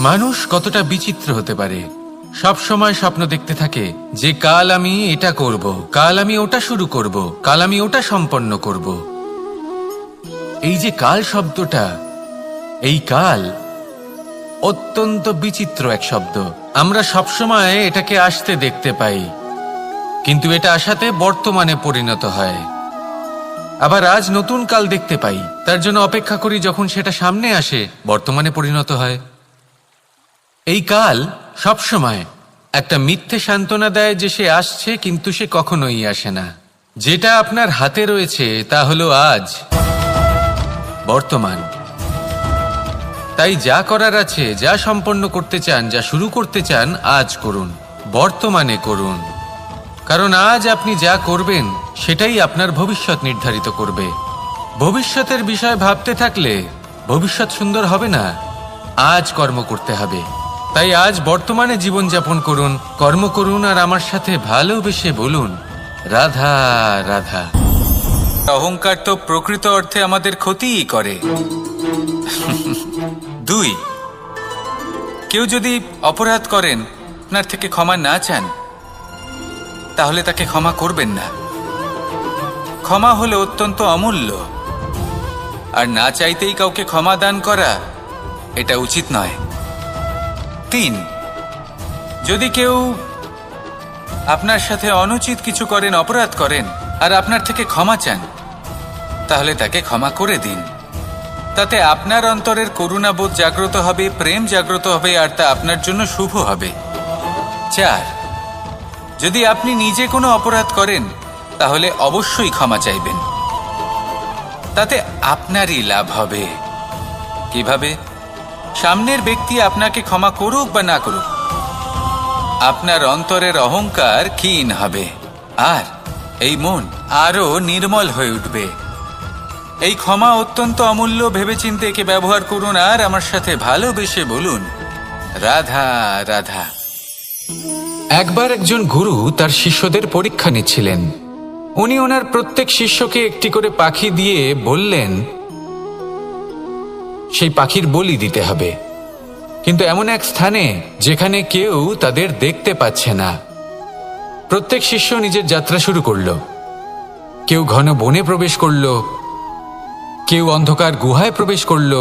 মানুষ কতটা বিচিত্র হতে পারে। সব সময় স্বপ্ন দেখতে থাকে যে কাল আমি এটা করব, কাল আমি ওটা শুরু করব, কাল আমি ওটা সম্পন্ন করব। এই যে কাল শব্দটা, এই কাল অত্যন্ত বিচিত্র এক শব্দ। আমরা সবসময় এটাকে আসতে দেখতে পাই, কিন্তু এটা আসাতে বর্তমানে পরিণত হয়। আবার আজ নতুন কাল দেখতে পাই, তার জন্য অপেক্ষা করি, যখন সেটা সামনে আসে বর্তমানে পরিণত হয়। এই কাল সবসময় একটা মিথ্যে সান্ত্বনা দেয় যে সে আসছে, কিন্তু সে কখনোই আসে না। যেটা আপনার হাতে রয়েছে তা হলো আজ, বর্তমান। তাই যা করার আছে, যা সম্পন্ন করতে চান, যা শুরু করতে চান, আজ করুন, বর্তমানে করুন। কারণ আজ আপনি যা করবেন সেটাই আপনার ভবিষ্যৎ নির্ধারিত করবে। ভবিষ্যতের বিষয় ভাবতে থাকলে ভবিষ্যৎ সুন্দর হবে না। আজ কর্ম করতে হবে। তাই আজ বর্তমানে জীবনযাপন করুন, কর্ম করুন, আর আমার সাথে ভালোবেসে বলুন, রাধা রাধা। অহংকার তো প্রকৃত অর্থে আমাদের ক্ষতিই করে। 2, কেউ যদি অপরাধ করেন, আপনার থেকে ক্ষমা না চান, তাহলে তাকে ক্ষমা করবেন না। ক্ষমা হলো অত্যন্ত অমূল্য, আর না চাইতেই কাউকে ক্ষমা দান করা এটা উচিত নয়। 3, যদি কেউ আপনার সাথে অনুচিত কিছু করেন, অপরাধ করেন, আর আপনার থেকে ক্ষমা চান, তাহলে তাকে ক্ষমা করে দিন। তাতে আপনার অন্তরের করুণাবোধ জাগ্রত হবে, প্রেম জাগ্রত হবে, আর তা আপনার জন্য শুভ হবে। 4, যদি আপনি নিজে কোনো অপরাধ করেন, তাহলে অবশ্যই ক্ষমা চাইবেন। তাতে আপনারই লাভ হবে। কিভাবে? সামনের ব্যক্তি আপনাকে ক্ষমা করুক বা না করুক, আপনার অন্তরের অহংকার ক্ষীণ হবে, আর এই মন আরো নির্মল হয়ে উঠবে। এই ক্ষমা অত্যন্ত অমূল্য। ভেবেচিন্তে একে ব্যবহার করুন, আর আমার সাথে ভালোবেসে বলুন, রাধা রাধা। একবার একজন গুরু তার শিষ্যদের পরীক্ষা নিচ্ছিলেন। উনি ওনার প্রত্যেক শিষ্যকে একটি করে পাখি দিয়ে বললেন সেই পাখির বলি দিতে হবে, কিন্তু এমন এক স্থানে যেখানে কেউ তাদের দেখতে পাচ্ছে না। প্রত্যেক শিষ্য নিজের যাত্রা শুরু করল। কেউ ঘন বনে প্রবেশ করল, কেউ অন্ধকার গুহায় প্রবেশ করল,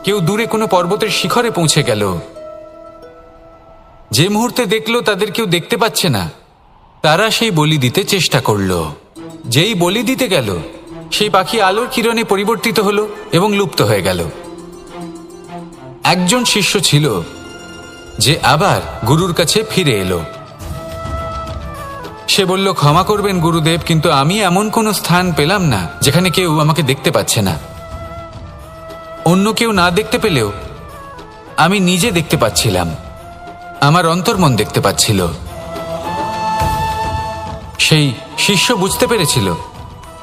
কেউ দূরে কোনো পর্বতের শিখরে পৌঁছে গেল। যে মুহূর্তে দেখল তাদের কেউ দেখতে পাচ্ছে না, তারা সেই বলি দিতে চেষ্টা করল। যেই বলি দিতে গেল, সেই পাখি আলোর কিরণে পরিবর্তিত হলো এবং লুপ্ত হয়ে গেল। একজন শিষ্য ছিল যে আবার গুরুর কাছে ফিরে এলো। সে বলল, ক্ষমা করবেন গুরুদেব, কিন্তু আমি এমন কোনো স্থান পেলাম না যেখানে কেউ আমাকে দেখতে পাচ্ছে না। অন্য কেউ না দেখতে পেলেও আমি নিজে দেখতে পাচ্ছিলাম, আমার অন্তর্মন দেখতে পাচ্ছিল। সেই শিষ্য বুঝতে পেরেছিল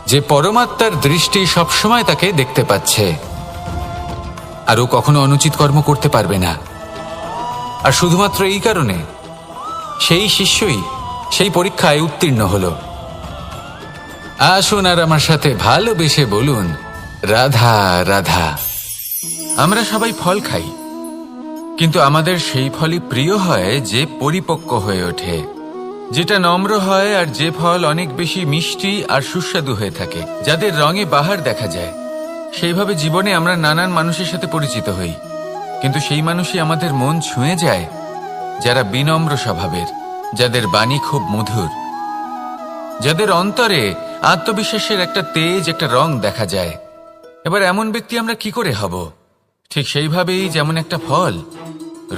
যে পরমাত্মার দৃষ্টি সবসময় তাকে দেখতে পাচ্ছে, আর ও কখনো অনুচিত কর্ম করতে পারবে না। আর শুধুমাত্র এই কারণে সেই শিষ্যই সেই পরীক্ষায় উত্তীর্ণ হল। আসুন আর আমার সাথে ভালোবেসে বলুন, রাধা রাধা। আমরা সবাই ফল খাই, কিন্তু আমাদের সেই ফলই প্রিয় হয় যে পরিপক্ক হয়ে ওঠে, যেটা নম্র হয়, আর যে ফল অনেক বেশি মিষ্টি আর সুস্বাদু হয়ে থাকে, যাদের রঙে বাহার দেখা যায়। সেইভাবে জীবনে আমরা নানান মানুষের সাথে পরিচিত হই, কিন্তু সেই মানুষই আমাদের মন ছুঁয়ে যায় যারা বিনম্র স্বভাবের, যাদের বাণী খুব মধুর, যাদের অন্তরে আত্মবিশ্বাসের একটা তেজ, একটা রং দেখা যায়। এবার এমন ব্যক্তি আমরা কি করে হব? ঠিক সেইভাবেই যেমন একটা ফল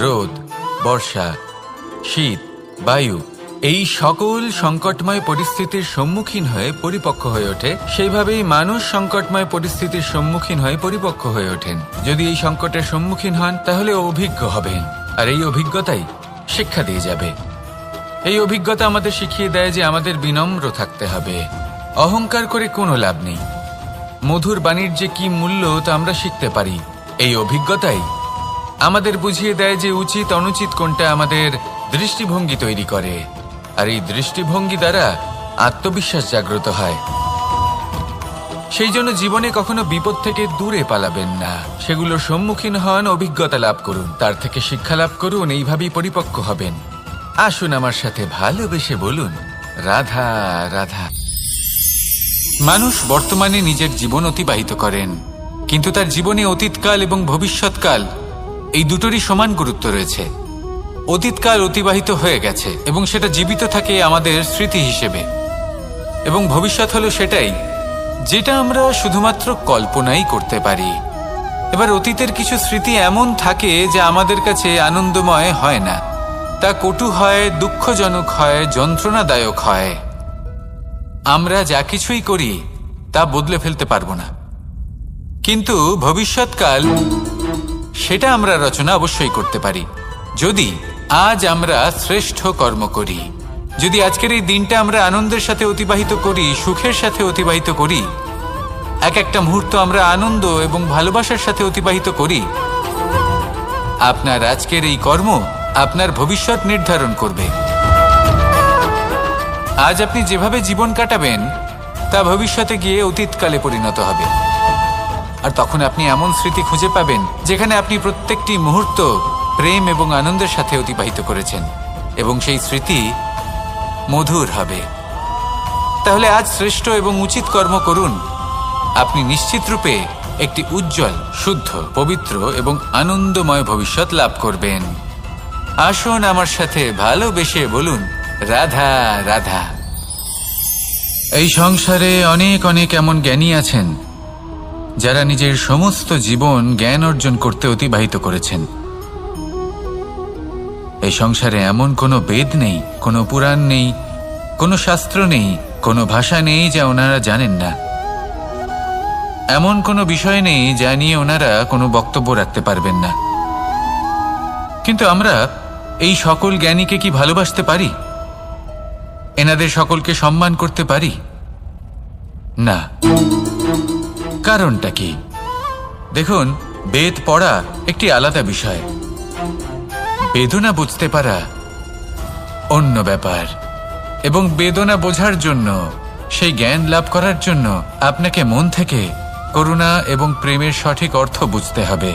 রোদ, বর্ষা, শীত, বায়ু, এই সকল সংকটময় পরিস্থিতির সম্মুখীন হয়ে পরিপক্ক হয়ে ওঠে, সেইভাবেই মানুষ সংকটময় পরিস্থিতির সম্মুখীন হয়ে পরিপক্ক হয়ে ওঠেন। যদি এই সংকটের সম্মুখীন হন, তাহলে অভিজ্ঞ হবেন, আর এই অভিজ্ঞতাই শিক্ষা দিয়ে যাবে। এই অভিজ্ঞতা আমাদের শিখিয়ে দেয় যে আমাদের বিনম্র থাকতে হবে। অহংকার করে কোনো লাভ নেই। মধুর বাণীর যে কি মূল্য তা আমরা শিখতে পারি। এই অভিজ্ঞতাই আমাদের বুঝিয়ে দেয় যে উচিত অনুচিত কোনটা, আমাদের দৃষ্টিভঙ্গি তৈরি করে, আর এই দৃষ্টিভঙ্গি দ্বারা আত্মবিশ্বাস জাগ্রত হয়। সেই জন্য জীবনে কখনো বিপদ থেকে দূরে পালাবেন না, সেগুলোর সম্মুখীন হন, অভিজ্ঞতা লাভ করুন, তার থেকে শিক্ষা লাভ করুন, এইভাবেই পরিপক্ক হবেন। আসুন আমার সাথে ভালোবেসে বলুন, রাধা রাধা। মানুষ বর্তমানে নিজের জীবন অতিবাহিত করেন, কিন্তু তার জীবনে অতীতকাল এবং ভবিষ্যৎকাল এই দুটোরই সমান গুরুত্ব রয়েছে। অতীতকাল অতিবাহিত হয়ে গেছে এবং সেটা জীবিত থাকে আমাদের স্মৃতি হিসেবে, এবং ভবিষ্যৎ হলো সেটাই যেটা আমরা শুধুমাত্র কল্পনাই করতে পারি। এবার অতীতের কিছু স্মৃতি এমন থাকে যা আমাদের কাছে আনন্দময় হয় না, তা কটু হয়, দুঃখজনক হয়, যন্ত্রণাদায়ক হয়। আমরা যা কিছুই করি তা বদলে ফেলতে পারবো না, কিন্তু ভবিষ্যৎকাল সেটা আমরা রচনা অবশ্যই করতে পারি, যদি আজ আমরা শ্রেষ্ঠ কর্ম করি। যদি আজকের এই দিনটা আমরা আনন্দের সাথে অতিবাহিত করি, সুখের সাথে অতিবাহিত করি, এক একটা মুহূর্ত আমরা আনন্দ এবং ভালোবাসার সাথে অতিবাহিত করি, আপনার আজকের এই কর্ম আপনার ভবিষ্যৎ নির্ধারণ করবে। আজ আপনি যেভাবে জীবন কাটাবেন তা ভবিষ্যতে গিয়ে অতীতকালে পরিণত হবে, আর তখন আপনি এমন স্মৃতি খুঁজে পাবেন যেখানে আপনি প্রত্যেকটি মুহূর্ত প্রেম এবং আনন্দের সাথে অতিবাহিত করেছেন, এবং সেই স্মৃতি মধুর হবে। তাহলে আজ শ্রেষ্ঠ এবং উচিত কর্ম করুন, আপনি নিশ্চিত রূপে একটি উজ্জ্বল, শুদ্ধ, পবিত্র এবং আনন্দময় ভবিষ্যৎ লাভ করবেন। আসুন আমার সাথে ভালোবেসে বলুন, রাধা রাধা। এই সংসারে অনেক অনেক এমন জ্ঞানী আছেন যারা নিজের সমস্ত জীবন জ্ঞান অর্জন করতে অতিবাহিত করেছেন। এই সংসারে এমন কোনো বেদ নেই, কোনো পুরাণ নেই, কোনো শাস্ত্র নেই, কোনো ভাষা নেই যা ওনারা জানেন না। এমন কোনো বিষয় নেই যা নিয়ে ওনারা কোনো বক্তব্য রাখতে পারবেন না। কিন্তু আমরা এই সকল জ্ঞানীকে কি ভালোবাসতে পারি? এনাদের সকলকে সম্মান করতে পারি না। কারণটা কি? দেখুন, বেদ পড়া একটি আলাদা বিষয়, বেদনা বুঝতে পারা অন্য ব্যাপার। এবং বেদনা বোঝার জন্য, সেই জ্ঞান লাভ করার জন্য আপনাকে মন থেকে করুণা এবং প্রেমের সঠিক অর্থ বুঝতে হবে।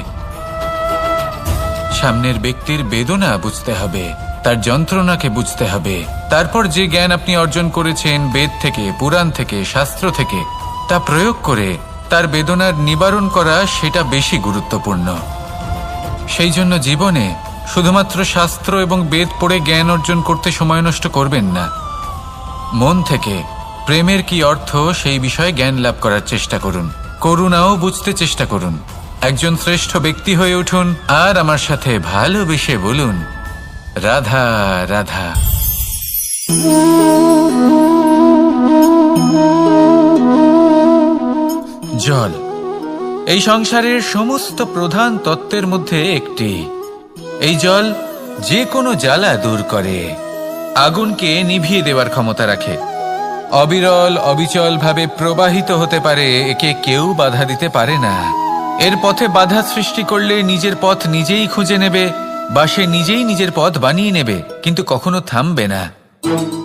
সামনের ব্যক্তির বেদনা বুঝতে হবে, তার যন্ত্রণাকে বুঝতে হবে। তারপর যে জ্ঞান আপনি অর্জন করেছেন বেদ থেকে, পুরাণ থেকে, শাস্ত্র থেকে, তা প্রয়োগ করে তার বেদনার নিবারণ করা, সেটা বেশি গুরুত্বপূর্ণ। সেই জন্য জীবনে শুধুমাত্র শাস্ত্র এবং বেদ পড়ে জ্ঞান অর্জন করতে সময় নষ্ট করবেন না। মন থেকে প্রেমের কি অর্থ সেই বিষয়ে জ্ঞান লাভ করার চেষ্টা করুন, করুণাও বুঝতে চেষ্টা করুন। একজন শ্রেষ্ঠ ব্যক্তি হয়ে উঠুন, আর আমার সাথে ভালোবেসে বলুন, রাধা রাধা। জল এই সংসারের সমস্ত প্রধান তত্ত্বের মধ্যে একটি। এই জল যে কোনো জ্বালা দূর করে, আগুনকে নিভিয়ে দেওয়ার ক্ষমতা রাখে, অবিরল অবিচল ভাবে প্রবাহিত হতে পারে, একে কেউ বাধা দিতে পারে না। এর পথে বাধা সৃষ্টি করলে নিজের পথ নিজেই খুঁজে নেবে, বা সে নিজেই নিজের পথ বানিয়ে নেবে, কিন্তু কখনো থামবে না।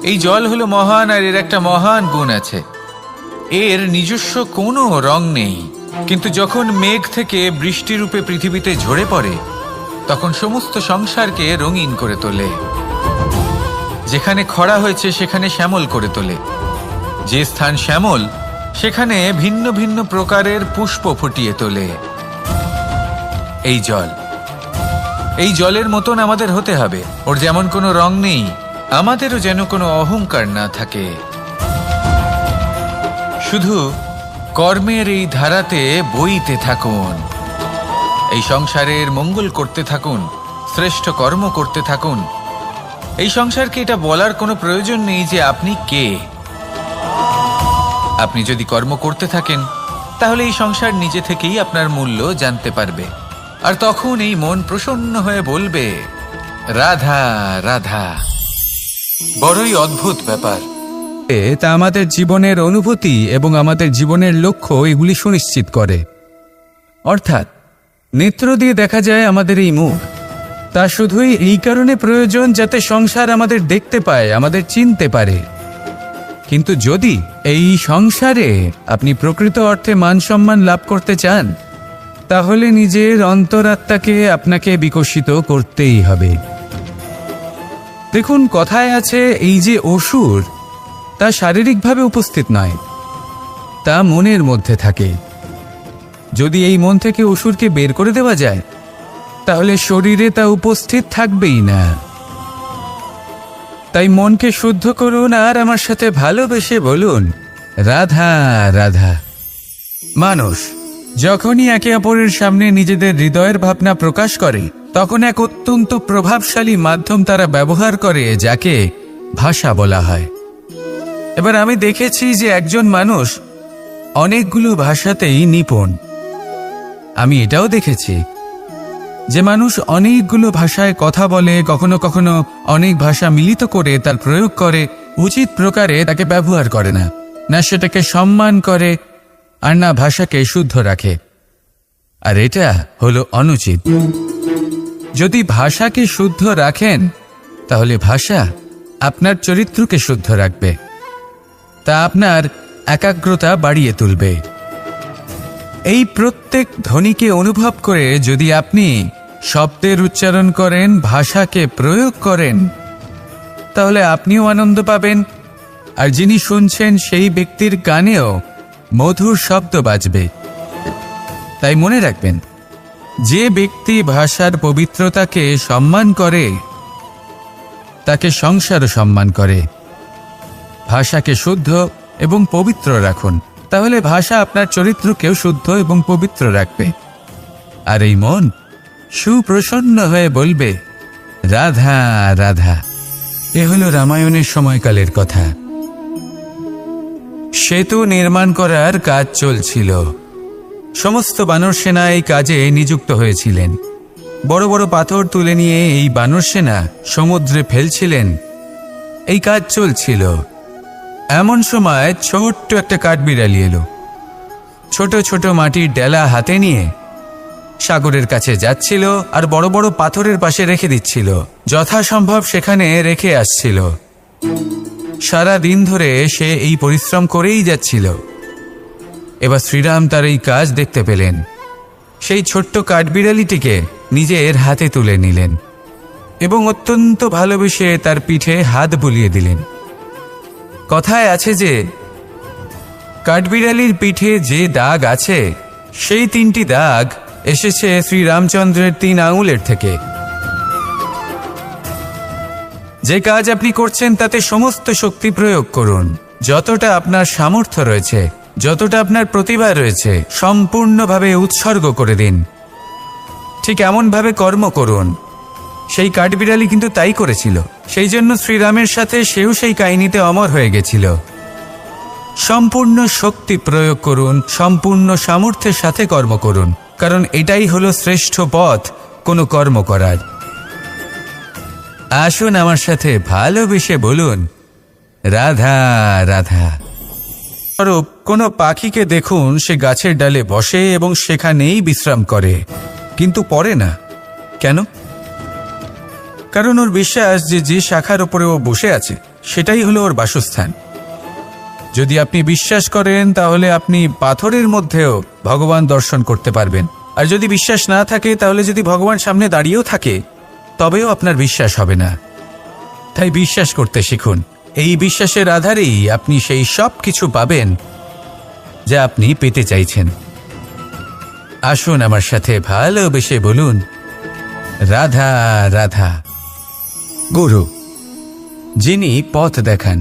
এই জল হলো মহান, আর এর একটা মহান গুণ আছে, এর নিজস্ব কোনো রং নেই। কিন্তু যখন মেঘ থেকে বৃষ্টিরূপে পৃথিবীতে ঝরে পড়ে, তখন সমস্ত সংসারকে রঙিন করে তোলে। যেখানে খরা হয়েছে সেখানে শ্যামল করে তোলে, যে স্থান শ্যামল সেখানে ভিন্ন ভিন্ন প্রকারের পুষ্প ফুটিয়ে তোলে। এই জল, এই জলের মতন আমাদের হতে হবে। ওর যেমন কোনো রং নেই, আমাদেরও যেন কোনো অহংকার না থাকে। শুধু কর্মের এই ধারাতে বইতে থাকুন, এই সংসারের মঙ্গল করতে থাকুন, শ্রেষ্ঠ কর্ম করতে থাকুন। এই সংসারকে এটা বলার কোনো প্রয়োজন নেই যে আপনি কে। আপনি যদি কর্ম করতে থাকেন, তাহলে এই সংসার নিজে থেকেই আপনার মূল্য জানতে পারবে, আর তখন এই মন প্রসন্ন হয়ে বলবে, রাধা রাধা। বড়ই অদ্ভুত ব্যাপার। তা আমাদের জীবনের অনুভূতি এবং আমাদের জীবনের লক্ষ্য এগুলি সুনিশ্চিত করে। অর্থাৎ নেত্র দিয়ে দেখা যায় আমাদের এই মুখ, তা শুধুই এই কারণে প্রয়োজন যাতে সংসার আমাদের দেখতে পায়, আমাদের চিনতে পারে। কিন্তু যদি এই সংসারে আপনি প্রকৃত অর্থে মান সম্মান লাভ করতে চান, তাহলে নিজের অন্তরাত্মাকে আপনাকে বিকশিত করতেই হবে। দেখুন, কথায় আছে এই যে অসুর, তা শারীরিকভাবে উপস্থিত নয়, তা মনের মধ্যে থাকে। যদি এই মন থেকে অসুরকে বের করে দেওয়া যায়, তাহলে শরীরে তা উপস্থিত থাকবেই না। তাই মনকে শুদ্ধ করুন আর আমার সাথে ভালোবেসে বলুন, রাধা রাধা। মানুষ যখনই একে অপরের সামনে নিজেদের হৃদয়ের ভাবনা প্রকাশ করে, তখন এক অত্যন্ত প্রভাবশালী মাধ্যম তারা ব্যবহার করে, যাকে ভাষা বলা হয়। এবার আমি দেখেছি যে একজন মানুষ অনেকগুলো ভাষাতেই নিপুণ। আমি এটাও দেখেছি যে মানুষ অনেকগুলো ভাষায় কথা বলে, কখনো কখনো অনেক ভাষা মিলিত করে তার প্রয়োগ করে, উচিত প্রকারে তাকে ব্যবহার করে না, না সেটাকে সম্মান করে, আর না ভাষাকে শুদ্ধ রাখে। আর এটা হলো অনুচিত। যদি ভাষাকে শুদ্ধ রাখেন, তাহলে ভাষা আপনার চরিত্রকে শুদ্ধ রাখবে, তা আপনার একাগ্রতা বাড়িয়ে তুলবে। এই প্রত্যেক ধ্বনিকে অনুভব করে যদি আপনি শব্দের উচ্চারণ করেন, ভাষাকে প্রয়োগ করেন, তাহলে আপনিও আনন্দ পাবেন, আর যিনি শুনছেন সেই ব্যক্তির কানেও মধুর শব্দ বাজবে। তাই মনে রাখবেন, যে ব্যক্তি ভাষার পবিত্রতাকে সম্মান করে, তাকে সংসারও সম্মান করে। ভাষাকে শুদ্ধ এবং পবিত্র রাখুন, তাহলে ভাষা আপনার চরিত্রকেও শুদ্ধ এবং পবিত্র রাখবে। আর এই মন সুপ্রসন্ন হয়ে বলবে, রাধা রাধা। এ হলো রামায়ণের সময়কালের কথা। সেতু নির্মাণ করার কাজ চলছিল। সমস্ত বানর সেনা এই কাজে নিযুক্ত হয়েছিলেন। বড় বড় পাথর তুলে নিয়ে এই বানর সেনা সমুদ্রে ফেলছিলেন। এই কাজ চলছিল। এমন সময় ছোট্ট একটা কাঠবিড়ালি এলো। ছোট ছোট মাটির ডেলা হাতে নিয়ে সাগরের কাছে যাচ্ছিল, আর বড় বড় পাথরের পাশে রেখে দিচ্ছিল, যথাসম্ভব সেখানে রেখে আসছিল। সারা দিন ধরে সে এই পরিশ্রম করেই যাচ্ছিল। এবার শ্রীরাম তার এই কাজ দেখতে পেলেন। সেই ছোট্ট কাঠবিড়ালিটিকে নিজের হাতে তুলে নিলেন এবং অত্যন্ত ভালোবেসে তার পিঠে হাত বুলিয়ে দিলেন। কথায় আছে যে কাঠবিড়ালির পিঠে যে দাগ আছে, সেই 3টি দাগ এসেছে শ্রীরামচন্দ্রের 3 আঙুলের থেকে। যে কাজ আপনি করছেন তাতে সমস্ত শক্তি প্রয়োগ করুন। যতটা আপনার সামর্থ্য রয়েছে, যতটা আপনার প্রতিভা রয়েছে, সম্পূর্ণভাবে উৎসর্গ করে দিন। ঠিক এমনভাবে কর্ম করুন। সেই কাঠবিড়ালি কিন্তু তাই করেছিল। সেই জন্য শ্রীরামের সাথে সেও সেই কাহিনীতে অমর হয়ে গেছিল। সম্পূর্ণ শক্তি প্রয়োগ করুন, সম্পূর্ণ সামর্থ্যের সাথে কর্ম করুন, কারণ এটাই হলো শ্রেষ্ঠ পথ কোনো কর্ম করার। আসুন আমার সাথে ভালোবেসে বলুন, রাধা রাধা। স্বরূপ, কোনো পাখিকে দেখুন, সে গাছের ডালে বসে এবং সেখানেই বিশ্রাম করে, কিন্তু পড়ে না। কেন? কারণ ওর বিশ্বাস যে যে শাখার উপরে ও বসে আছে সেটাই হলো ওর বাসস্থান। যদি আপনি বিশ্বাস করেন, তাহলে আপনি পাথরের মধ্যেও ভগবান দর্শন করতে পারবেন। আর যদি বিশ্বাস না থাকে, তাহলে যদি ভগবান সামনে দাঁড়িয়েও থাকে, তবেও আপনার বিশ্বাস হবে না। তাই বিশ্বাস করতে শিখুন। এই বিশ্বাসের আধারেই আপনি সেই সব কিছু পাবেন যা আপনি পেতে চাইছেন। আসুন আমার সাথে ভালোবেসে বলুন, রাধা রাধা। গুরু, যিনি পথ দেখান,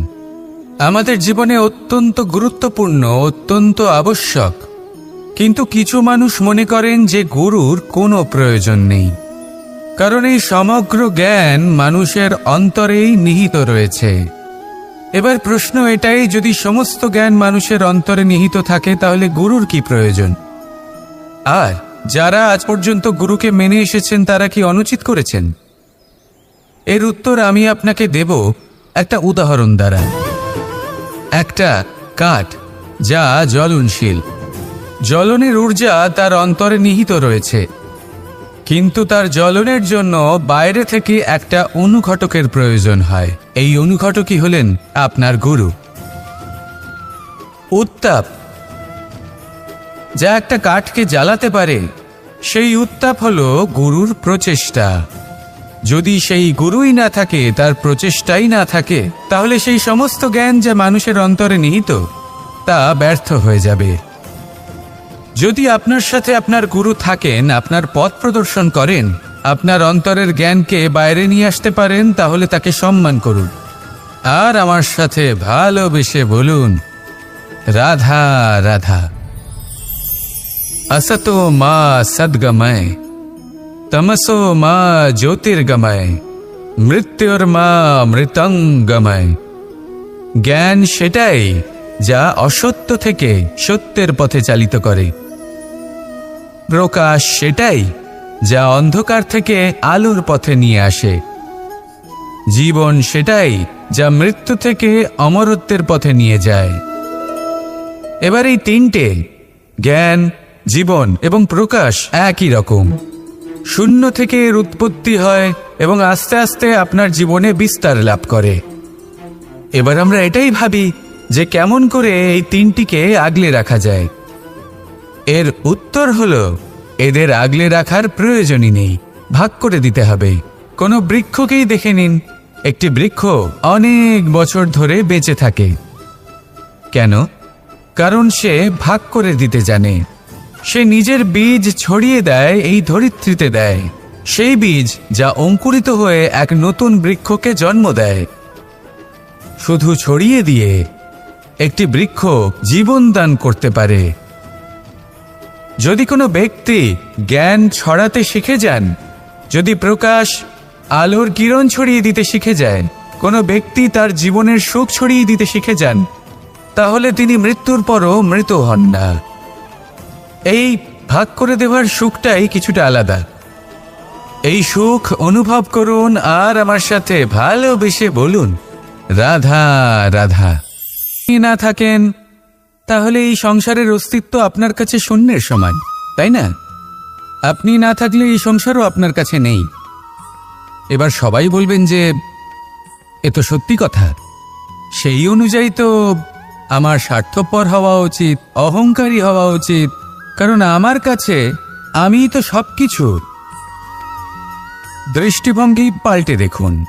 আমাদের জীবনে অত্যন্ত গুরুত্বপূর্ণ, অত্যন্ত আবশ্যক। কিন্তু কিছু মানুষ মনে করেন যে গুরুর কোনো প্রয়োজন নেই, কারণ এই সমগ্র জ্ঞান মানুষের অন্তরেই নিহিত রয়েছে। এবার প্রশ্ন এটাই, যদি সমস্ত জ্ঞান মানুষের অন্তরে নিহিত থাকে, তাহলে গুরুর কি প্রয়োজন? আর যারা আজ পর্যন্ত গুরুকে মেনে এসেছেন, তারা কি অনুচিত করেছেন? এর উত্তর আমি আপনাকে দেব একটা উদাহরণ দ্বারা। একটা কাঠ যা জ্বলনশীল, জ্বলনের ঊর্জা তার অন্তরে নিহিত রয়েছে, কিন্তু তার জ্বলনের জন্য বাইরে থেকে একটা অনুঘটকের প্রয়োজন হয়। এই অনুঘটকই হলেন আপনার গুরু। উত্তাপ, যা একটা কাঠকে জ্বালাতে পারে, সেই উত্তাপ হলো গুরুর প্রচেষ্টা। যদি সেই গুরুই না থাকে, তার প্রচেষ্টাই না থাকে, তাহলে সেই সমস্ত জ্ঞান যা মানুষের অন্তরে নিহিত তা ব্যর্থ হয়ে যাবে। যদি আপনার সাথে আপনার গুরু থাকেন, আপনার পথ প্রদর্শন করেন, আপনার অন্তরের জ্ঞানকে বাইরে নিয়ে আসতে পারেন, তাহলে তাকে সম্মান করুন আর আমার সাথে ভালোবেসে বলুন, রাধা রাধা। असतो मा सद्गमय, तमसो मा ज्योतिर्गमय, মৃত্যুর্মা মৃতঙ্গময়। জ্ঞান সেটাই যা অসত্য থেকে সত্যের পথে চালিত করে। প্রকাশ সেটাই যা অন্ধকার থেকে আলোর পথে নিয়ে আসে। জীবন সেটাই যা মৃত্যু থেকে অমরত্বের পথে নিয়ে যায়। এবার এই তিনটে, জ্ঞান, জীবন এবং প্রকাশ, একই রকম। শূন্য থেকে এর উৎপত্তি হয় এবং আস্তে আস্তে আপনার জীবনে বিস্তার লাভ করে। এবার আমরা এটাই ভাবি যে কেমন করে এই তিনটিকে আগলে রাখা যায়। এর উত্তর হলো, এদের আগলে রাখার প্রয়োজনই নেই, ভাগ করে দিতে হবে। কোনো বৃক্ষকেই দেখে নিন, একটি বৃক্ষ অনেক বছর ধরে বেঁচে থাকে। কেন? কারণ সে ভাগ করে দিতে জানে। সে নিজের বীজ ছড়িয়ে দেয়, এই ধরিত্রীতে দেয়, সেই বীজ যা অঙ্কুরিত হয়ে এক নতুন বৃক্ষকে জন্ম দেয়। শুধু ছড়িয়ে দিয়ে একটি বৃক্ষ জীবন দান করতে পারে। যদি কোনো ব্যক্তি জ্ঞান ছড়াতে শিখে যান, যদি প্রকাশ, আলোর কিরণ ছড়িয়ে দিতে শিখে যায়, কোনো ব্যক্তি তার জীবনের সুখ ছড়িয়ে দিতে শিখে যান, তাহলে তিনি মৃত্যুর পরও মৃত হন না। এই ভাগ করে দেওয়ার সুখটাই কিছুটা আলাদা। এই সুখ অনুভব করুন আর আমার সাথে ভালোবেসে বলুন, রাধা রাধা। যদি না থাকেন, তাহলে এই সংসারের অস্তিত্ব আপনার কাছে শূন্যের সমান, তাই না? আপনি না থাকলে এই সংসারও আপনার কাছে নেই। এবার সবাই বলবেন যে এ তো সত্যি কথা। সেই অনুযায়ী তো আমার স্বার্থপর হওয়া উচিত, অহংকারী হওয়া উচিত, কারণ আমার কাছে আমিই তো সবকিছু। দৃষ্টিভঙ্গি পাল্টে দেখুন।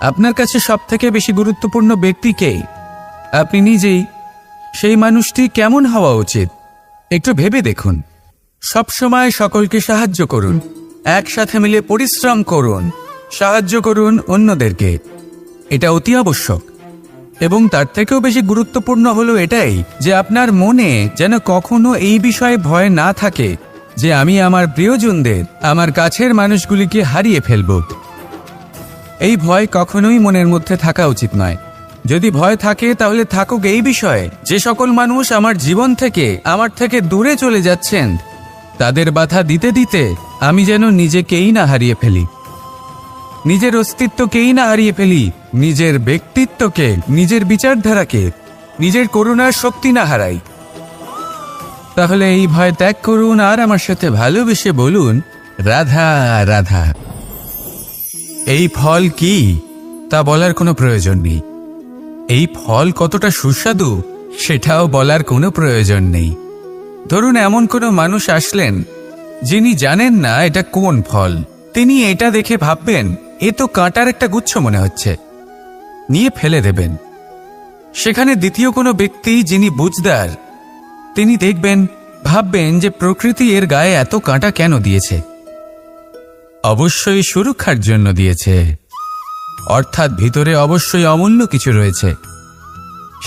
আপনার কাছে সবথেকে বেশি গুরুত্বপূর্ণ ব্যক্তি কে? আপনি নিজেই। সেই মানুষটি কেমন হওয়া উচিত একটু ভেবে দেখুন। সবসময় সকলকে সাহায্য করুন, একসাথে মিলে পরিশ্রম করুন, সাহায্য করুন অন্যদেরকে। এটা অতি আবশ্যক। এবং তার থেকেও বেশি গুরুত্বপূর্ণ হলো এটাই যে আপনার মনে যেন কখনো এই বিষয়ে ভয় না থাকে যে আমি আমার প্রিয়জনদের, আমার কাছের মানুষগুলিকে হারিয়ে ফেলব। এই ভয় কখনোই মনের মধ্যে থাকা উচিত নয়। যদি ভয় থাকে তাহলে থাকুক এই বিষয়ে যে সকল মানুষ আমার জীবন থেকে, আমার থেকে দূরে চলে যাচ্ছেন, তাদের বাধা দিতে দিতে আমি যেন নিজেকেই না হারিয়ে ফেলি, নিজের অস্তিত্বকেই না হারিয়ে ফেলি, নিজের ব্যক্তিত্বকে, নিজের বিচারধারাকে, নিজের করুণার শক্তি না হারাই। তাহলে এই ভয় ত্যাগ করুন আর আমার সাথে ভালোবেসে বলুন, রাধা রাধা। এই ফল কি তা বলার কোনো প্রয়োজন নেই। এই ফল কতটা সুস্বাদু সেটাও বলার কোনো প্রয়োজন নেই। ধরুন এমন কোনো মানুষ আসলেন যিনি জানেন না এটা কোন ফল। তিনি এটা দেখে ভাববেন এ তো কাঁটার একটা গুচ্ছ মনে হচ্ছে, নিয়ে ফেলে দেবেন। সেখানে দ্বিতীয় কোনো ব্যক্তি যিনি বুঝদার, তিনি দেখবেন, ভাববেন যে প্রকৃতি এর গায়ে এত কাঁটা কেন দিয়েছে? অবশ্যই সুরক্ষার জন্য দিয়েছে, অর্থাৎ ভিতরে অবশ্যই অমূল্য কিছু রয়েছে।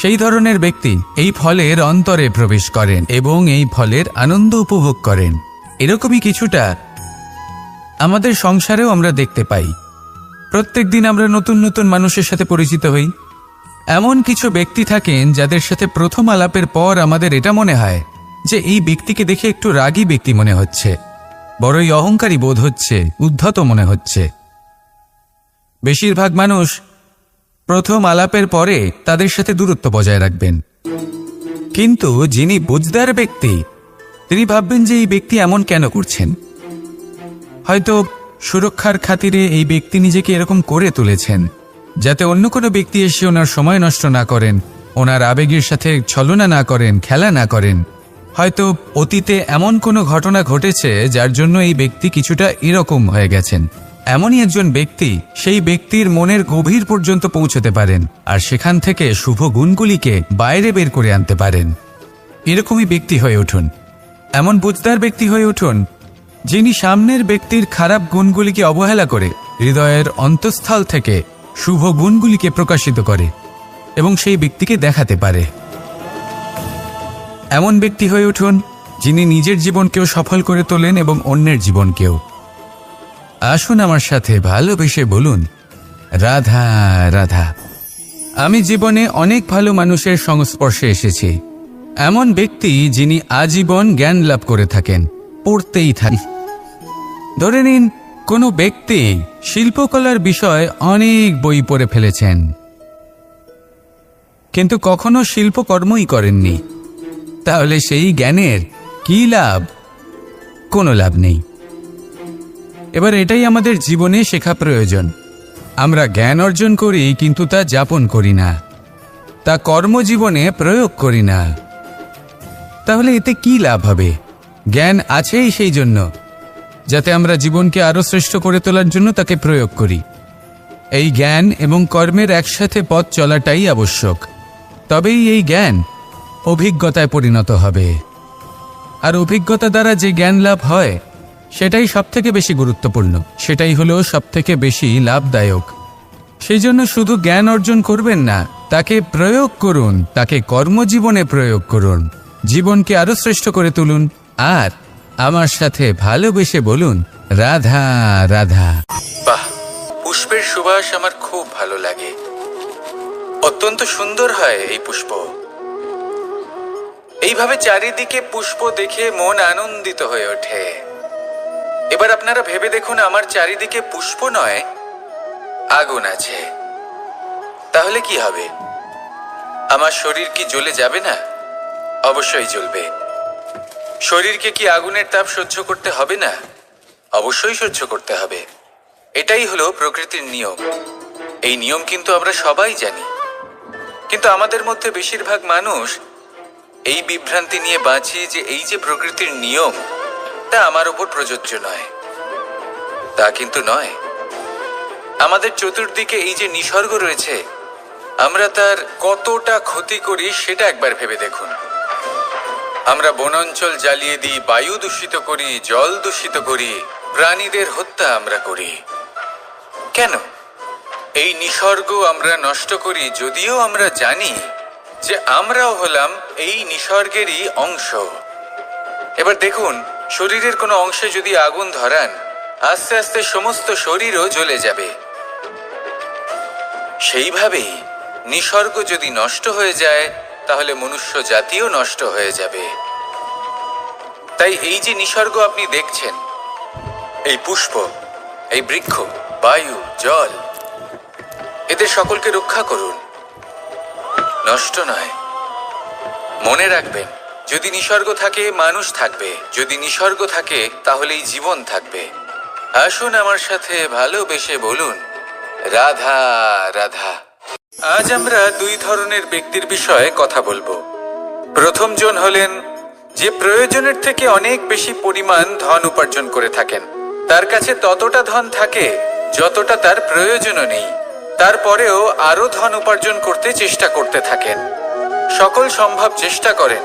সেই ধরনের ব্যক্তি এই ফলের অন্তরে প্রবেশ করেন এবং এই ফলের আনন্দ উপভোগ করেন। এরকমই কিছুটা আমাদের সংসারেও আমরা দেখতে পাই। প্রত্যেক দিন আমরা নতুন নতুন মানুষের সাথে পরিচিত হই। এমন কিছু ব্যক্তি থাকেন যাদের সাথে প্রথম আলাপের পর আমাদের এটা মনে হয় যে এই ব্যক্তিকে দেখে একটু রাগী ব্যক্তি মনে হচ্ছে, বড়ই অহংকারী বোধ হচ্ছে, উদ্ধত মনে হচ্ছে। বেশিরভাগ মানুষ প্রথম আলাপের পরে তাদের সাথে দূরত্ব বজায় রাখবেন। কিন্তু যিনি বুঝদার ব্যক্তি, তিনি ভাববেন যে এই ব্যক্তি এমন কেন করছেন। হয়তো সুরক্ষার খাতিরে এই ব্যক্তি নিজেকে এরকম করে তুলেছেন যাতে অন্য কোনো ব্যক্তি এসে ওনার সময় নষ্ট না করেন, ওনার আবেগের সাথে ছলনা না করেন, খেলা না করেন। হয়তো অতীতে এমন কোনো ঘটনা ঘটেছে যার জন্য এই ব্যক্তি কিছুটা এরকম হয়ে গেছেন। এমনই একজন ব্যক্তি সেই ব্যক্তির মনের গভীর পর্যন্ত পৌঁছতে পারেন আর সেখান থেকে শুভ গুণগুলিকে বাইরে বের করে আনতে পারেন। এরকমই ব্যক্তি হয়ে উঠুন, এমন বুঝদার ব্যক্তি হয়ে উঠুন যিনি সামনের ব্যক্তির খারাপ গুণগুলিকে অবহেলা করে হৃদয়ের অন্তঃস্থল থেকে শুভ গুণগুলিকে প্রকাশিত করে এবং সেই ব্যক্তিকে দেখাতে পারে। এমন ব্যক্তি হয়ে উঠুন যিনি নিজের জীবনকেও সফল করে তোলেন এবং অন্যের জীবনকেও। আসুন আমার সাথে ভালোবেসে বলুন, রাধা রাধা। আমি জীবনে অনেক ভালো মানুষের সংস্পর্শে এসেছি। এমন ব্যক্তি যিনি আজীবন জ্ঞান লাভ করে থাকেন, পড়তেই থাকেন। ধরে নিন কোনো ব্যক্তি শিল্পকলার বিষয়ে অনেক বই পড়ে ফেলেছেন, কিন্তু কখনো শিল্পকর্মই করেননি। তাহলে সেই জ্ঞানের কি লাভ? কোনো লাভ নেই। এবার এটাই আমাদের জীবনে শেখা প্রয়োজন। আমরা জ্ঞান অর্জন করি কিন্তু তা যাপন করি না, তা কর্মজীবনে প্রয়োগ করি না। তাহলে এতে কি লাভ হবে? জ্ঞান আছেই সেই জন্য যাতে আমরা জীবনকে আরো শ্রেষ্ঠ করে তোলার জন্য তাকে প্রয়োগ করি। এই জ্ঞান এবং কর্মের একসাথে পথ চলাটাই আবশ্যক। তবেই এই জ্ঞান অভিজ্ঞতায় পরিণত হবে। আর অভিজ্ঞতা দ্বারা যে জ্ঞান লাভ হয় সেটাই সবথেকে বেশি গুরুত্বপূর্ণ, সেটাই হলো সবথেকে বেশি লাভদায়ক। সেই জন্য শুধু জ্ঞান অর্জন করবেন না, তাকে প্রয়োগ করুন, তাকে কর্মজীবনে প্রয়োগ করুন, জীবনকে আরো শ্রেষ্ঠ করে তুলুন। আর আমার সাথে ভালোবেসে বলুন, রাধা রাধা। বাহ, পুষ্পের সুবাস আমার খুব ভালো লাগে। অত্যন্ত সুন্দর হয় এই পুষ্প। এইভাবে চারিদিকে পুষ্প দেখে মন আনন্দিত হয়ে ওঠে। এবার আপনারা ভেবে দেখুন, আমার চারিদিকে পুষ্প নয়, আগুন আছে। তাহলে কি হবে? আমার শরীর কি জ্বলে যাবে না? অবশ্যই জ্বলবে। শরীরকে কি আগুনের তাপ সহ্য করতে হবে না? অবশ্যই সহ্য করতে হবে। এটাই হলো প্রকৃতির নিয়ম। এই নিয়ম কিন্তু আমরা সবাই জানি, কিন্তু আমাদের মধ্যে বেশিরভাগ মানুষ এই বিভ্রান্তি নিয়ে বাঁচি যে এই যে প্রকৃতির নিয়ম তা আমার উপর প্রযোজ্য নয়। তা কিন্তু নয়। আমাদের চতুর্দিকে এই যে নিসর্গ রয়েছে, আমরা তার কতটা ক্ষতি করি সেটা একবার ভেবে দেখুন। আমরা বনাঞ্চল জ্বালিয়ে দিই, বায়ু দূষিত করি, জল দূষিত করি, প্রাণীদের হত্যা আমরা করি। কেন? এই নিসর্গ আমরা নষ্ট করি, যদিও আমরা জানি যে আমরাও হলাম এই নিসর্গেরই অংশ। এবার দেখুন, শরীরের কোনো অংশে যদি আগুন ধরান, আস্তে আস্তে সমস্ত শরীরও জ্বলে যাবে। সেইভাবেই নিসর্গ যদি নষ্ট হয়ে যায়, তাহলে মনুষ্য জাতিও নষ্ট হয়ে যাবে। তাই এই যে নিসর্গ আপনি দেখছেন, এই পুষ্প, এই বৃক্ষ, বায়ু, জল, এদের সকলকে রক্ষা করুন, নষ্ট নয়। মনে রাখবেন, যদি নিসর্গ থাকে মানুষ থাকবে, যদি নিসর্গ থাকে তাহলেই জীবন থাকবে। আসুন আমার সাথে ভালোবেসে বলুন, রাধা রাধা। আজ আমরা দুই ধরনের ব্যক্তির বিষয়ে কথা বলবো। প্রথম জন হলেন যে প্রয়োজনের থেকে অনেক বেশি পরিমাণ ধন উপার্জন করে থাকেন। তার কাছে ততটা ধন থাকে যতটা তার প্রয়োজনও নেই, তারপরেও আরো ধন উপার্জন করতে চেষ্টা করতে থাকেন। সকল সম্ভব চেষ্টা করেন,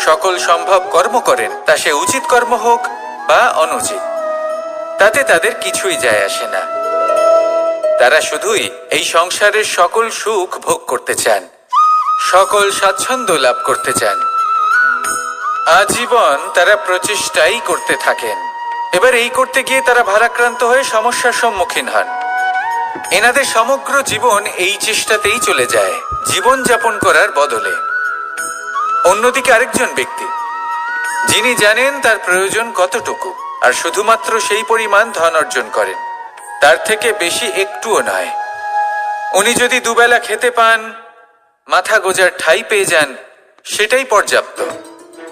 সকল সম্ভব কর্ম করেন, তা সে উচিত কর্ম হোক বা অনুচিত, তাতে তাদের কিছুই যায় আসে না। তারা শুধুই এই সংসারের সকল সুখ ভোগ করতে চান, সকল স্বাচ্ছন্দ্য লাভ করতে চান। আজীবন তারা প্রচেষ্টাই করতে থাকেন। এবার এই করতে গিয়ে তারা ভারাক্রান্ত হয়ে সমস্যার সম্মুখীন হন। এনাদের সমগ্র জীবন এই চেষ্টাতেই চলে যায়, জীবন যাপন করার বদলে। অন্যদিকে আরেকজন ব্যক্তি যিনি জানেন তার প্রয়োজন কতটুকু, আর শুধুমাত্র সেই পরিমাণ ধন অর্জন করেন, তার থেকে বেশি একটুও নয়। উনি যদি দুবেলা খেতে পান, মাথা গোজার ঠাঁই পেয়ে যান, সেটাই পর্যাপ্ত।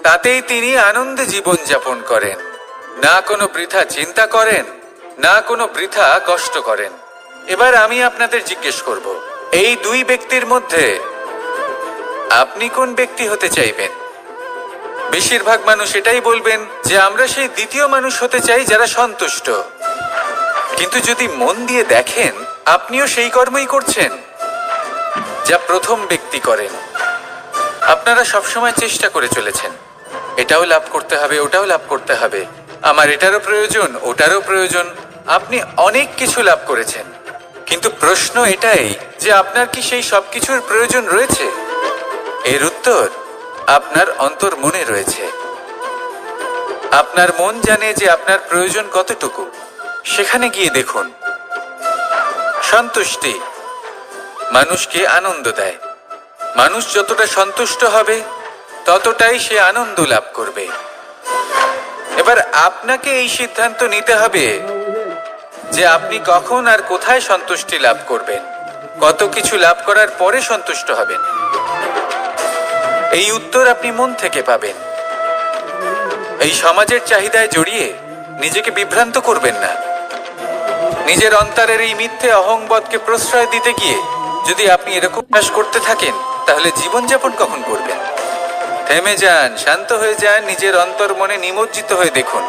তাতেই তিনি আনন্দে জীবন যাপন করেন, না কোনো বৃথা চিন্তা করেন, না কোনো বৃথা কষ্ট করেন। এবার আমি আপনাদের জিজ্ঞেস করব, এই দুই ব্যক্তির মধ্যে আপনি কোন ব্যক্তি হতে চাইবেন? বেশিরভাগ মানুষ এটাই বলবেন যে আমরা সেই দ্বিতীয় মানুষ হতে চাই যারা সন্তুষ্ট। কিন্তু যদি মন দিয়ে দেখেন, আপনিও সেই কর্মই করছেন যা প্রথম ব্যক্তি করেন। আপনারা সবসময় চেষ্টা করে চলেছেন, এটাও লাভ করতে হবে, ওটাও লাভ করতে হবে, আমার এটারও প্রয়োজন, ওটারও প্রয়োজন। আপনি অনেক কিছু লাভ করেছেন, কিন্তু প্রশ্ন এটাই যে আপনার কি সেই সবকিছুর প্রয়োজন রয়েছে? এর উত্তর আপনার অন্তর্মনে রয়েছে। আপনার মন জানে যে আপনার প্রয়োজন কতটুকু। সেখানে গিয়ে দেখুন। সন্তুষ্টি মানুষকে আনন্দ দেয়। মানুষ যতটা সন্তুষ্ট হবে ততটাই সে আনন্দ লাভ করবে। এবার আপনাকে এই সিদ্ধান্ত নিতে হবে যে আপনি কখন আর কোথায় সন্তুষ্টি লাভ করবেন, কত কিছু লাভ করার পরে সন্তুষ্ট হবেন। এই উত্তর আপনি মন থেকে পাবেন। এই সমাজের চাহিদায় জড়িয়ে নিজেকে বিভ্রান্ত করবেন না। নিজের অন্তরের এই মিথ্যে অহংবোধকে প্রশ্রয় দিতে গিয়ে যদি আপনি এরকম কাজ করতে থাকেন, তাহলে জীবনযাপন কখন করবেন? থেমে যান, শান্ত হয়ে যান, নিজের অন্তর্মনে নিমজ্জিত হয়ে দেখুন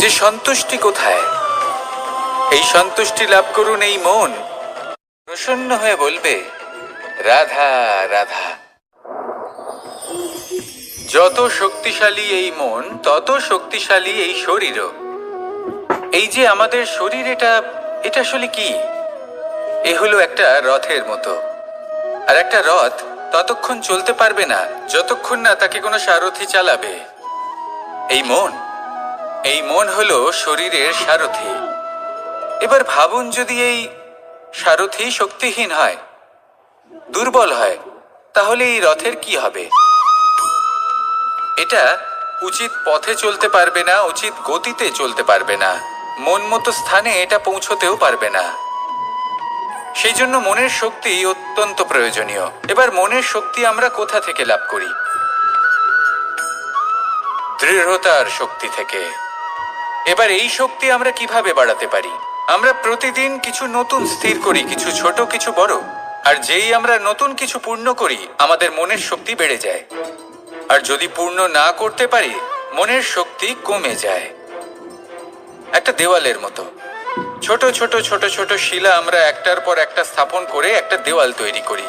যে সন্তুষ্টি কোথায়। এই সন্তুষ্টি লাভ করুন। এই মন প্রসন্ন হয়ে বলবে, রাধা রাধা। যত শক্তিশালী এই মন, তত শক্তিশালী এই শরীরও। এই যে আমাদের শরীর, এটা আসলে কি? এ হলো একটা রথের মতো। আর একটা রথ ততক্ষণ চলতে পারবে না যতক্ষণ না তাকে কোনো সারথি চালাবে। এই মন হলো শরীরের সারথি। এবার ভাবুন, যদি এই সারথি শক্তিহীন হয়, দুর্বল হয়, তাহলে এই রথের কি হবে? এটা উচিত পথে চলতে পারবে না, উচিত গতিতে চলতে পারবে না, মন মতো স্থানে এটা পৌঁছতেও পারবে না। সেই জন্য মনের শক্তি অত্যন্ত প্রয়োজনীয়। এবার মনের শক্তি আমরা কোথা থেকে লাভ করি? দৃঢ়তার শক্তি থেকে। এবার এই শক্তি আমরা কিভাবে বাড়াতে পারি? আমরা প্রতিদিন কিছু নতুন স্থির করি, কিছু ছোট, কিছু বড়। আর যেই আমরা নতুন কিছু পূর্ণ করি, আমাদের মনের শক্তি বেড়ে যায়। আর যদি পূর্ণ না করতে পারি, মনের শক্তি কমে যায়। একটা দেওয়ালের মতো ছোট ছোট ছোট ছোট শিলা আমরা একটার পর একটা স্থাপন করে একটা দেওয়াল তৈরি করি।